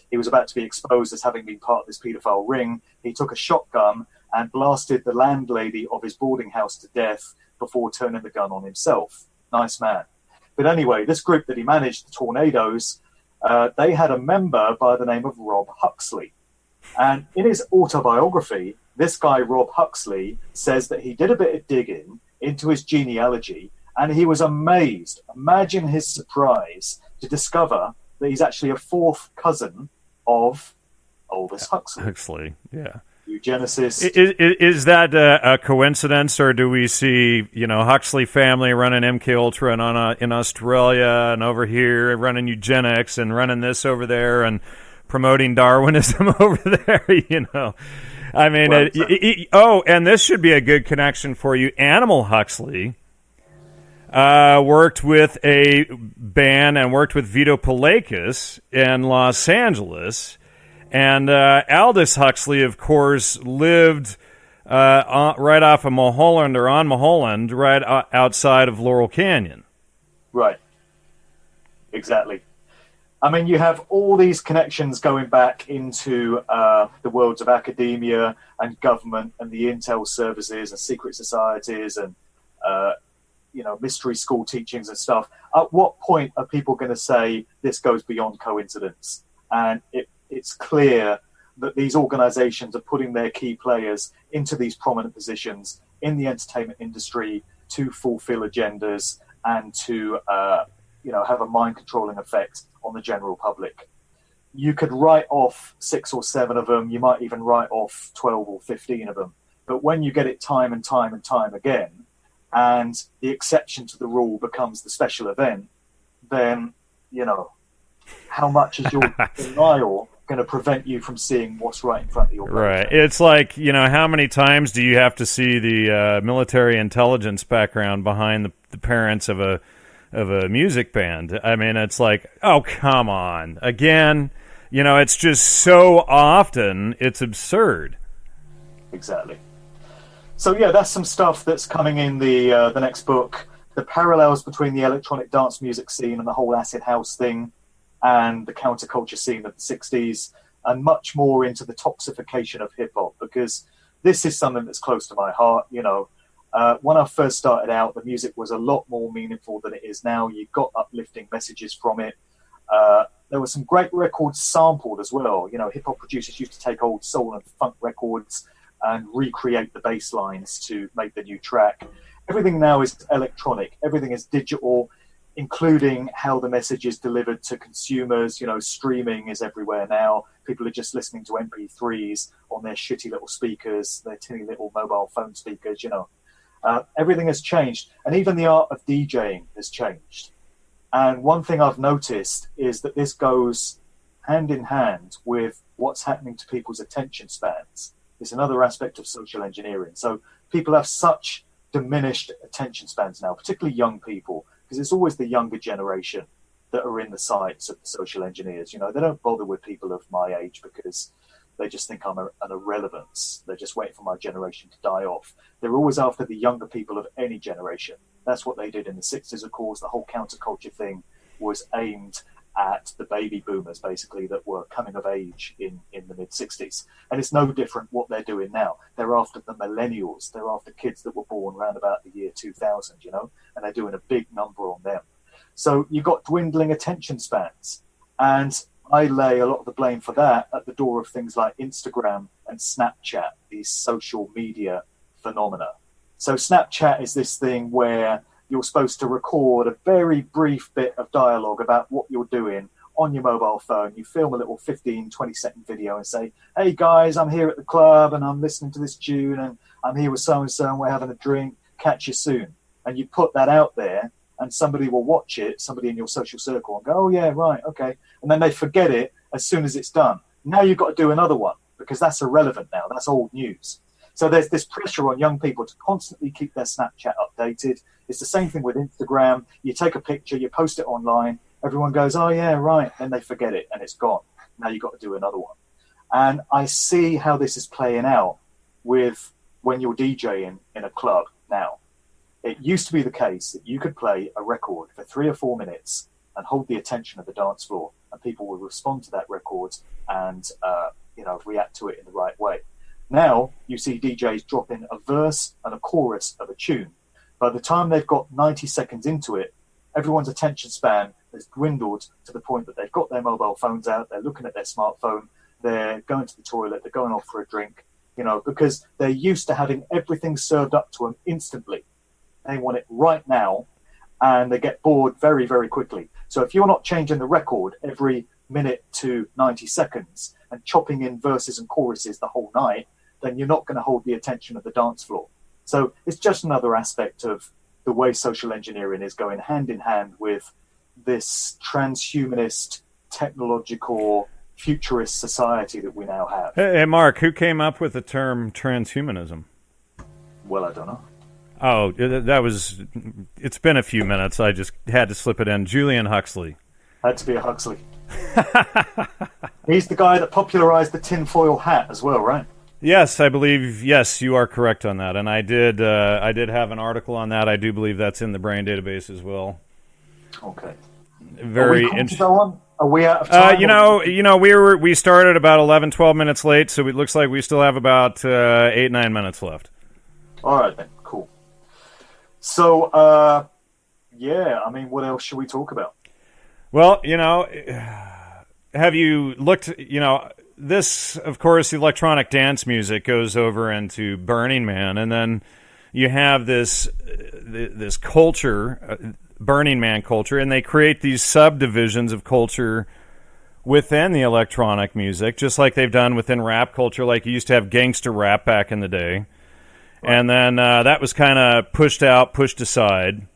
he was about to be exposed as having been part of this paedophile ring, he took a shotgun and blasted the landlady of his boarding house to death before turning the gun on himself. Nice man. But anyway, this group that he managed, the Tornadoes, they had a member by the name of Rob Huxley. And in his autobiography, this guy, Rob Huxley, says that he did a bit of digging into his genealogy and he was amazed. Imagine his surprise to discover that he's actually a fourth cousin of Aldous Huxley. Huxley, yeah. Eugenicist. Is that a coincidence, or do we see, Huxley family running MK Ultra in Australia and over here running eugenics and running this over there and promoting Darwinism over there? I mean, and this should be a good connection for you. Animal Huxley worked with a band and worked with Vito Palakis in Los Angeles. And Aldous Huxley, of course, lived right off of Mulholland, or on Mulholland, right outside of Laurel Canyon. Right. Exactly. I mean, you have all these connections going back into the worlds of academia and government and the intel services and secret societies and, mystery school teachings and stuff. At what point are people going to say this goes beyond coincidence? And it's clear that these organizations are putting their key players into these prominent positions in the entertainment industry to fulfill agendas and to, have a mind-controlling effect on the general public. You could write off 6 or 7 of them. You might even write off 12 or 15 of them. But when you get it time and time and time again, and the exception to the rule becomes the special event, then, how much is your denial going to prevent you from seeing what's right in front of your face? Right. It's like, how many times do you have to see the military intelligence background behind the parents of a music band? I mean, it's like, oh, come on. Again, it's just so often, it's absurd. Exactly. So, yeah, that's some stuff that's coming in the next book. The parallels between the electronic dance music scene and the whole acid house thing and the counterculture scene of the 60s, and much more into the toxification of hip-hop, because this is something that's close to my heart. When I first started out, the music was a lot more meaningful than it is now. You got uplifting messages from it. There were some great records sampled as well. Hip-hop producers used to take old soul and funk records and recreate the bass lines to make the new track. Everything now is electronic. Everything is digital, including how the message is delivered to consumers. Streaming is everywhere now. People are just listening to MP3s on their shitty little speakers, their tinny little mobile phone speakers, Everything has changed. And even the art of DJing has changed. And one thing I've noticed is that this goes hand in hand with what's happening to people's attention spans. It's another aspect of social engineering. So people have such diminished attention spans now, particularly young people, because it's always the younger generation that are in the sights of the social engineers. They don't bother with people of my age because they just think I'm an irrelevance. They're just waiting for my generation to die off. They're always after the younger people of any generation. That's what they did in the 60s, of course. The whole counterculture thing was aimed at the baby boomers, basically, that were coming of age in the mid-60s. And it's no different what they're doing now. They're after the millennials. They're after kids that were born around about the year 2000, and they're doing a big number on them. So you've got dwindling attention spans. And I lay a lot of the blame for that at the door of things like Instagram and Snapchat, these social media phenomena. So Snapchat is this thing where you're supposed to record a very brief bit of dialogue about what you're doing on your mobile phone. You film a little 15, 20-second video and say, hey, guys, I'm here at the club and I'm listening to this tune and I'm here with so-and-so and we're having a drink. Catch you soon. And you put that out there, and somebody will watch it, somebody in your social circle, and go, oh yeah, right, okay. And then they forget it as soon as it's done. Now you've got to do another one because that's irrelevant now. That's old news. So there's this pressure on young people to constantly keep their Snapchat updated. It's the same thing with Instagram. You take a picture, you post it online, everyone goes, oh yeah, right. Then they forget it and it's gone. Now you've got to do another one. And I see how this is playing out with when you're DJing in a club now. It used to be the case that you could play a record for 3 or 4 minutes and hold the attention of the dance floor, and people would respond to that record and react to it in the right way. Now you see DJs drop in a verse and a chorus of a tune. By the time they've got 90 seconds into it, everyone's attention span has dwindled to the point that they've got their mobile phones out, they're looking at their smartphone, they're going to the toilet, they're going off for a drink, because they're used to having everything served up to them instantly. They want it right now, and they get bored very, very quickly. So if you're not changing the record every minute to 90 seconds and chopping in verses and choruses the whole night, then you're not going to hold the attention of the dance floor. So it's just another aspect of the way social engineering is going hand in hand with this transhumanist, technological, futurist society that we now have. Hey, Mark, who came up with the term transhumanism? Well, I don't know. Oh, it's been a few minutes. I just had to slip it in. Julian Huxley. Had to be a Huxley. He's the guy that popularized the tinfoil hat as well, right? Yes, I believe, yes, you are correct on that. And I did have an article on that. I do believe that's in the Brain database as well. Okay. Very interesting. Are we out of time? We started about 11, 12 minutes late, so it looks like we still have about 8, 9 minutes left. All right, then. Cool. So, what else should we talk about? Well, have you looked, this, of course, the electronic dance music goes over into Burning Man, and then you have this culture, Burning Man culture, and they create these subdivisions of culture within the electronic music, just like they've done within rap culture. Like you used to have gangster rap back in the day, and then that was kind of pushed aside.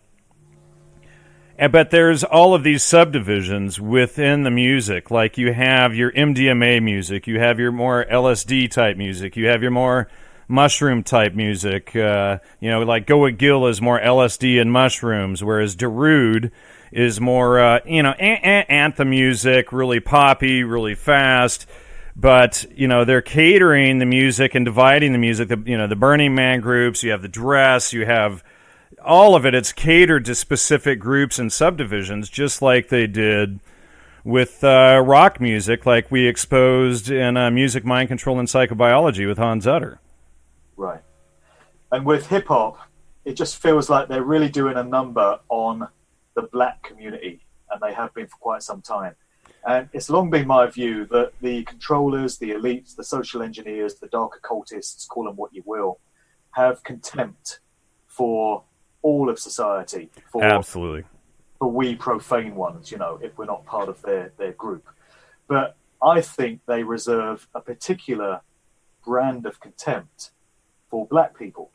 But there's all of these subdivisions within the music. Like you have your MDMA music, you have your more LSD type music, you have your more mushroom type music. Like Goa Gill is more LSD and mushrooms, whereas Darude is more, anthem music, really poppy, really fast. But, they're catering the music and dividing the music. The Burning Man groups, you have the Dress, you have all of it. It's catered to specific groups and subdivisions, just like they did with rock music, like we exposed in Music, Mind Control, and Psychobiology with Hans Utter. Right. And with hip-hop, it just feels like they're really doing a number on the black community, and they have been for quite some time. And it's long been my view that the controllers, the elites, the social engineers, the dark occultists, call them what you will, have contempt for all of society. Absolutely. For we profane ones, if we're not part of their group. But I think they reserve a particular brand of contempt for black people.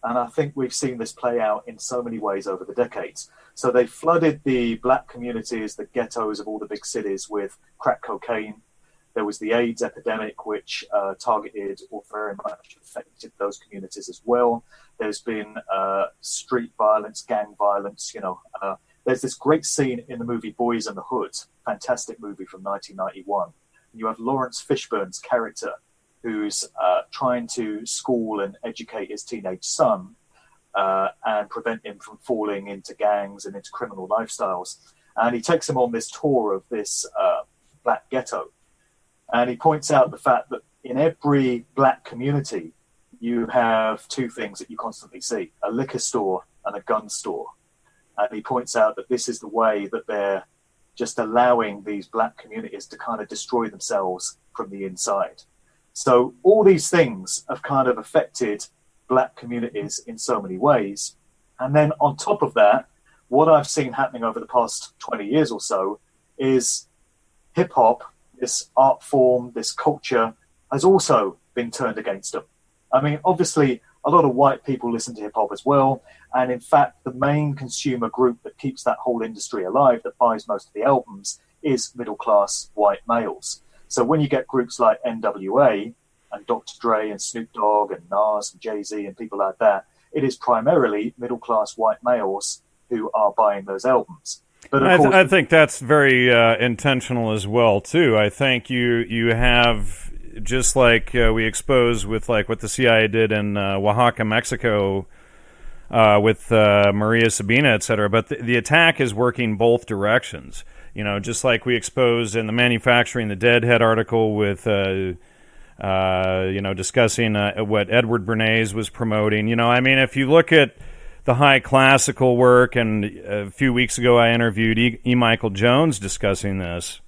And I think we've seen this play out in so many ways over the decades. So they flooded the black communities, the ghettos of all the big cities with crack cocaine. There was the AIDS epidemic, which targeted or very much affected those communities as well. There's been street violence, gang violence. There's this great scene in the movie Boys in the Hood, fantastic movie from 1991. You have Lawrence Fishburne's character who's trying to school and educate his teenage son and prevent him from falling into gangs and into criminal lifestyles. And he takes him on this tour of this black ghetto. And he points out the fact that in every black community, you have two things that you constantly see, a liquor store and a gun store. And he points out that this is the way that they're just allowing these black communities to kind of destroy themselves from the inside. So all these things have kind of affected black communities in so many ways. And then on top of that, what I've seen happening over the past 20 years or so is hip-hop, this art form, this culture, has also been turned against them. I mean, obviously, a lot of white people listen to hip hop as well. And in fact, the main consumer group that keeps that whole industry alive, that buys most of the albums, is middle class white males. So when you get groups like NWA and Dr. Dre and Snoop Dogg and Nas and Jay-Z and people like that, it is primarily middle class white males who are buying those albums. But of course, I think that's very intentional as well too. I think you have, just like we expose with like what the CIA did in Oaxaca, Mexico, with Maria Sabina, etc. But the attack is working both directions. You know, just like we exposed in the Manufacturing the Deadhead article with, discussing what Edward Bernays was promoting. You know, I mean, if you look at the high classical work, and a few weeks ago I interviewed E. Michael Jones discussing this,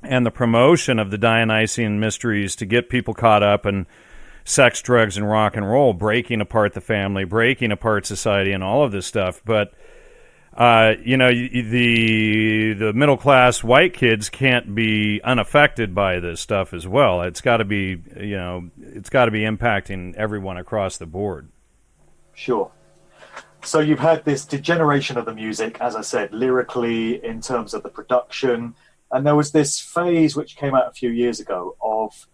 and the promotion of the Dionysian mysteries to get people caught up in sex, drugs, and rock and roll, breaking apart the family, breaking apart society, and all of this stuff. But the middle class white kids can't be unaffected by this stuff as well. It's got to be, it's got to be impacting everyone across the board. Sure. So you've had this degeneration of the music, as I said, lyrically, in terms of the production. And there was this phase which came out a few years ago of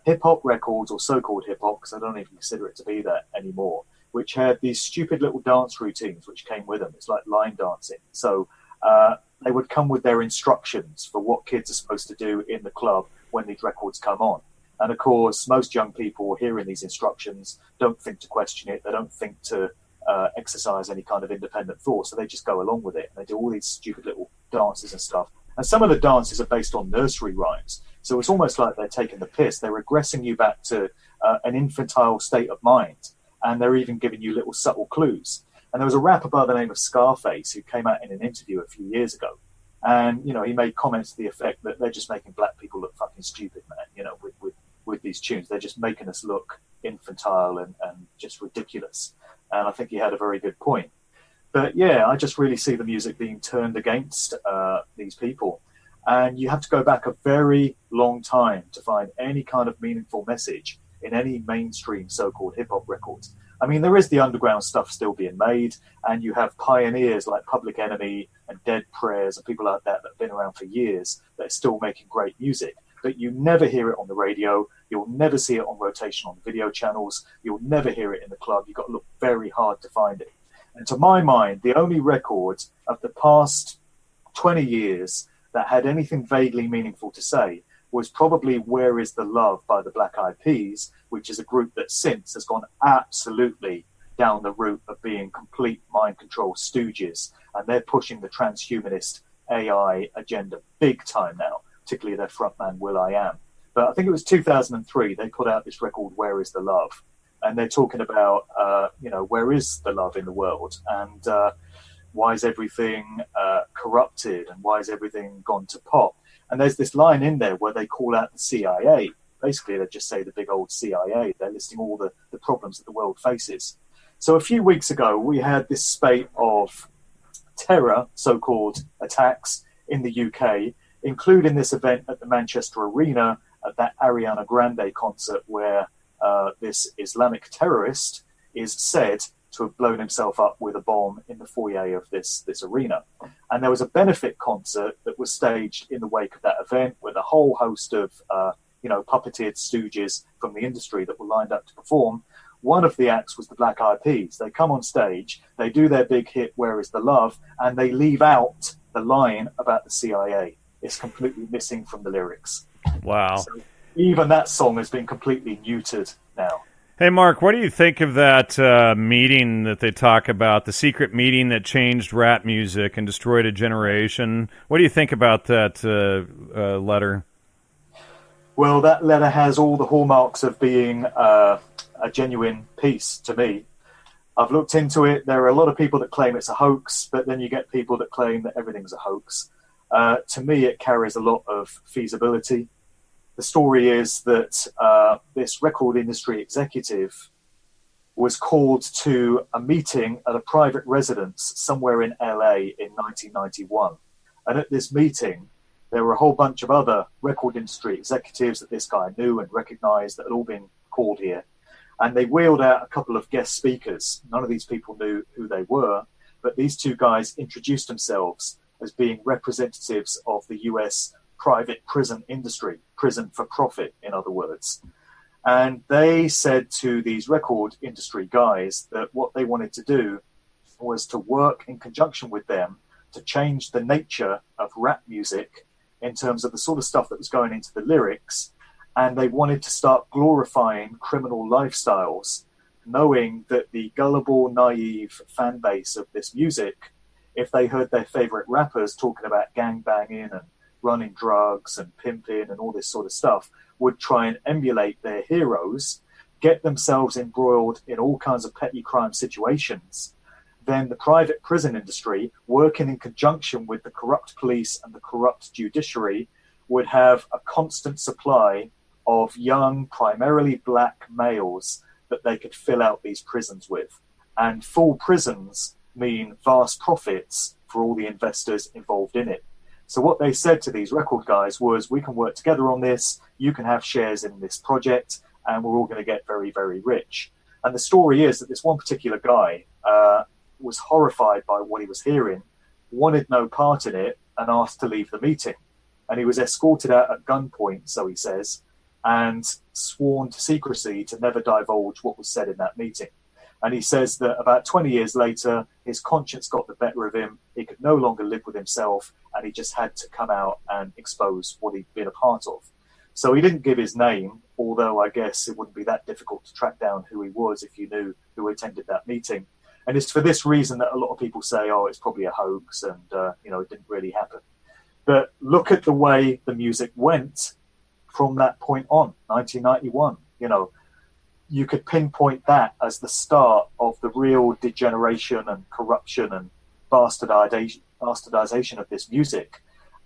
hip-hop records, or so-called hip-hop, because I don't even consider it to be that anymore, which had these stupid little dance routines which came with them. It's like line dancing. So they would come with their instructions for what kids are supposed to do in the club when these records come on. And of course, most young people hearing these instructions don't think to question it. They don't think to exercise any kind of independent thought. So they just go along with it. And they do all these stupid little dances and stuff. And some of the dances are based on nursery rhymes. So it's almost like they're taking the piss. They're regressing you back to an infantile state of mind. And they're even giving you little subtle clues. And there was a rapper by the name of Scarface who came out in an interview a few years ago. And, he made comments to the effect that they're just making black people look fucking stupid, man, with these tunes. They're just making us look infantile and just ridiculous. And I think he had a very good point. But yeah, I just really see the music being turned against these people. And you have to go back a very long time to find any kind of meaningful message in any mainstream so-called hip-hop records. I mean, there is the underground stuff still being made, and you have pioneers like Public Enemy and Dead Prayers and people like that have been around for years that are still making great music. But you never hear it on the radio. You'll never see it on rotation on video channels. You'll never hear it in the club. You've got to look very hard to find it. And to my mind, the only record of the past 20 years that had anything vaguely meaningful to say was probably Where Is the Love by the Black Eyed Peas, which is a group that since has gone absolutely down the route of being complete mind control stooges. And they're pushing the transhumanist AI agenda big time now, particularly their frontman, Will.i.am. But I think it was 2003, they put out this record, Where Is the Love? And they're talking about, where is the love in the world? And why is everything corrupted? And why is everything gone to pot? And there's this line in there where they call out the CIA. Basically, they just say the big old CIA. They're listing all the problems that the world faces. So a few weeks ago, we had this spate of terror, so-called attacks in the UK, including this event at the Manchester Arena at that Ariana Grande concert where this Islamic terrorist is said to have blown himself up with a bomb in the foyer of this arena. And there was a benefit concert that was staged in the wake of that event with a whole host of, puppeteered stooges from the industry that were lined up to perform. One of the acts was the Black Eyed Peas. They come on stage, they do their big hit, Where Is the Love? And they leave out the line about the CIA. It's completely missing from the lyrics. Wow. So even that song has been completely neutered now. Hey, Mark, what do you think of that meeting that they talk about, the secret meeting that changed rap music and destroyed a generation? What do you think about that letter? Well, that letter has all the hallmarks of being a genuine piece to me. I've looked into it. There are a lot of people that claim it's a hoax, but then you get people that claim that everything's a hoax. To me, it carries a lot of feasibility. The story is that this record industry executive was called to a meeting at a private residence somewhere in LA in 1991. And at this meeting, there were a whole bunch of other record industry executives that this guy knew and recognized that had all been called here. And they wheeled out a couple of guest speakers. None of these people knew who they were, but these two guys introduced themselves as being representatives of the US private prison industry, prison for profit, in other words. And they said to these record industry guys that what they wanted to do was to work in conjunction with them to change the nature of rap music in terms of the sort of stuff that was going into the lyrics. And they wanted to start glorifying criminal lifestyles, knowing that the gullible, naive fan base of this music, if they heard their favorite rappers talking about gang banging and running drugs and pimping and all this sort of stuff, would try and emulate their heroes, get themselves embroiled in all kinds of petty crime situations. Then the private prison industry, working in conjunction with the corrupt police and the corrupt judiciary, would have a constant supply of young, primarily black males that they could fill out these prisons with. And full prisons mean vast profits for all the investors involved in it. So what they said to these record guys was, we can work together on this, you can have shares in this project, and we're all going to get very, very rich. And the story is that this one particular guy was horrified by what he was hearing, wanted no part in it, and asked to leave the meeting. And he was escorted out at gunpoint, so he says, and sworn to secrecy to never divulge what was said in that meeting. And he says that about 20 years later, his conscience got the better of him. He could no longer live with himself, and he just had to come out and expose what he'd been a part of. So he didn't give his name, although I guess it wouldn't be that difficult to track down who he was if you knew who attended that meeting. And it's for this reason that a lot of people say, oh, it's probably a hoax and, it didn't really happen. But look at the way the music went from that point on, 1991. You could pinpoint that as the start of the real degeneration and corruption and bastardization of this music.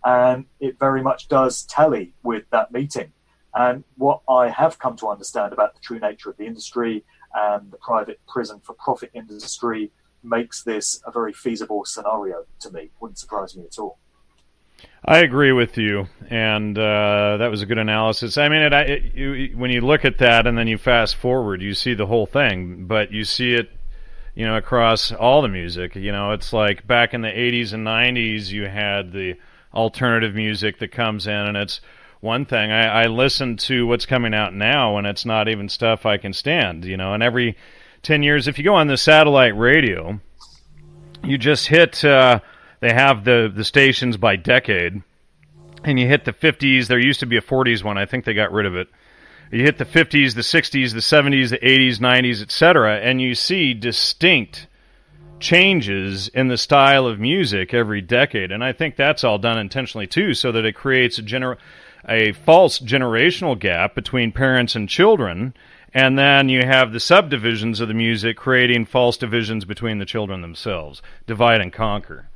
And it very much does tally with that meeting. And what I have come to understand about the true nature of the industry and the private prison for profit industry makes this a very feasible scenario to me. Wouldn't surprise me at all. I agree with you, and that was a good analysis. I mean, when you look at that and then you fast forward, you see the whole thing, but you see it, across all the music. It's like back in the 80s and 90s, you had the alternative music that comes in, and it's one thing. I listen to what's coming out now, and it's not even stuff I can stand, and every 10 years, if you go on the satellite radio, you just hit... They have the stations by decade, and you hit the 50s. There used to be a 40s one. I think they got rid of it. You hit the 50s, the 60s, the 70s, the 80s, 90s, etc., and you see distinct changes in the style of music every decade. And I think that's all done intentionally, too, so that it creates a false generational gap between parents and children, and then you have the subdivisions of the music creating false divisions between the children themselves. Divide and conquer.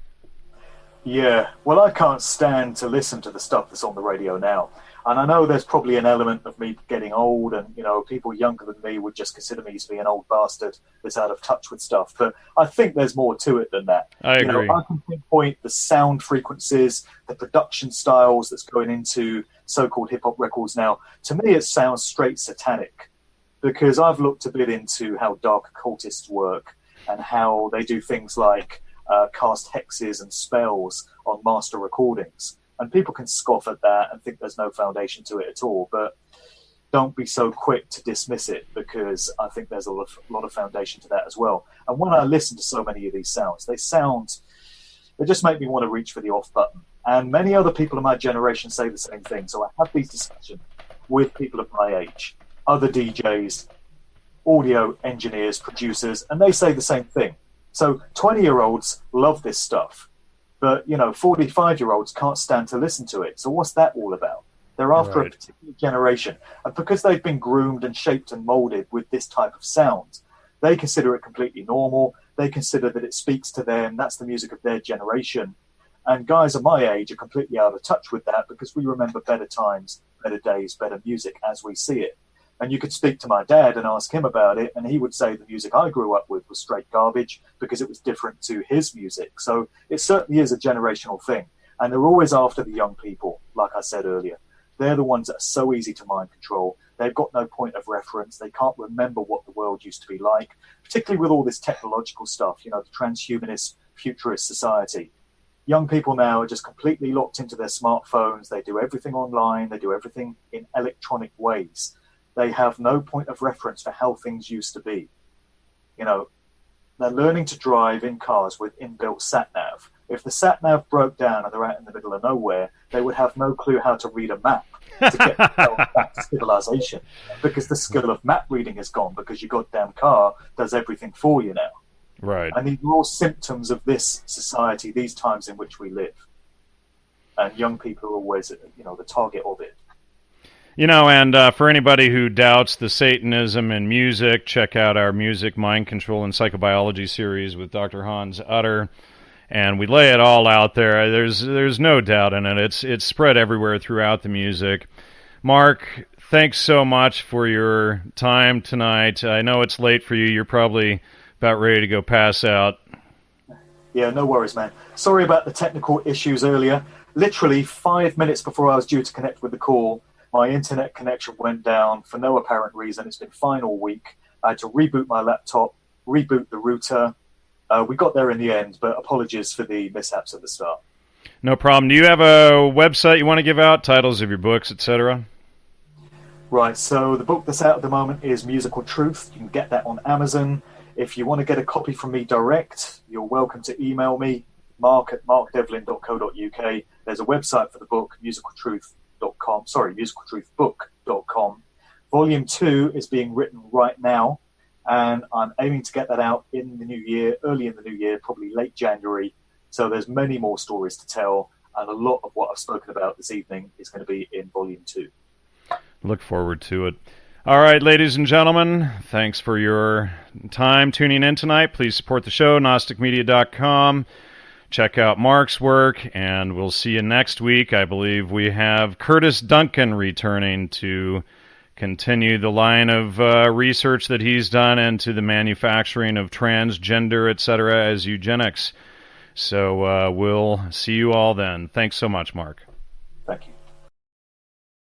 Yeah, well, I can't stand to listen to the stuff that's on the radio now. And I know there's probably an element of me getting old, and, people younger than me would just consider me to be an old bastard that's out of touch with stuff. But I think there's more to it than that. I agree. I can pinpoint the sound frequencies, the production styles that's going into so-called hip-hop records now. To me, it sounds straight satanic, because I've looked a bit into how dark occultists work and how they do things like cast hexes and spells on master recordings. And people can scoff at that and think there's no foundation to it at all, but don't be so quick to dismiss it, because I think there's a lot of foundation to that as well. And when I listen to so many of these sounds, they just make me want to reach for the off button. And many other people in my generation say the same thing. So I have these discussions with people of my age, other DJs, audio engineers, producers, and they say the same thing. So 20-year-olds love this stuff, but, 45-year-olds can't stand to listen to it. So what's that all about? They're after a particular generation. And because they've been groomed and shaped and molded with this type of sound, they consider it completely normal. They consider that it speaks to them. That's the music of their generation. And guys of my age are completely out of touch with that, because we remember better times, better days, better music as we see it. And you could speak to my dad and ask him about it, and he would say the music I grew up with was straight garbage because it was different to his music. So it certainly is a generational thing. And they're always after the young people, like I said earlier. They're the ones that are so easy to mind control. They've got no point of reference. They can't remember what the world used to be like, particularly with all this technological stuff, the transhumanist, futurist society. Young people now are just completely locked into their smartphones. They do everything online. They do everything in electronic ways. They have no point of reference for how things used to be. They're learning to drive in cars with inbuilt sat-nav. If the sat-nav broke down and they're out in the middle of nowhere, they would have no clue how to read a map to get back to civilization, because the skill of map reading is gone, because your goddamn car does everything for you now. Right. And these are all symptoms of this society, these times in which we live. And young people are always, the target of it. And for anybody who doubts the Satanism in music, check out our Music, Mind Control, and Psychobiology series with Dr. Hans Utter. And we lay it all out there. There's no doubt in it. It's spread everywhere throughout the music. Mark, thanks so much for your time tonight. I know it's late for you. You're probably about ready to go pass out. Yeah, no worries, man. Sorry about the technical issues earlier. Literally 5 minutes before I was due to connect with the call, my internet connection went down for no apparent reason. It's been fine all week. I had to reboot my laptop, reboot the router. We got there in the end, but apologies for the mishaps at the start. No problem. Do you have a website you want to give out, titles of your books, etc.? Right, so the book that's out at the moment is Musical Truth. You can get that on Amazon. If you want to get a copy from me direct, you're welcome to email me, mark@markdevlin.co.uk. There's a website for the book, musicaltruthbook.com. Volume 2 is being written right now, and I'm aiming to get that out in the new year, early in the new year, probably late January. So there's many more stories to tell, and a lot of what I've spoken about this evening is going to be in Volume 2. Look forward to it. All right, ladies and gentlemen, thanks for your time tuning in tonight. Please support the show, gnosticmedia.com. Check out Mark's work, and we'll see you next week. I believe we have Curtis Duncan returning to continue the line of research that he's done into the manufacturing of transgender, etc., as eugenics. So we'll see you all then. Thanks so much, Mark. Thank you.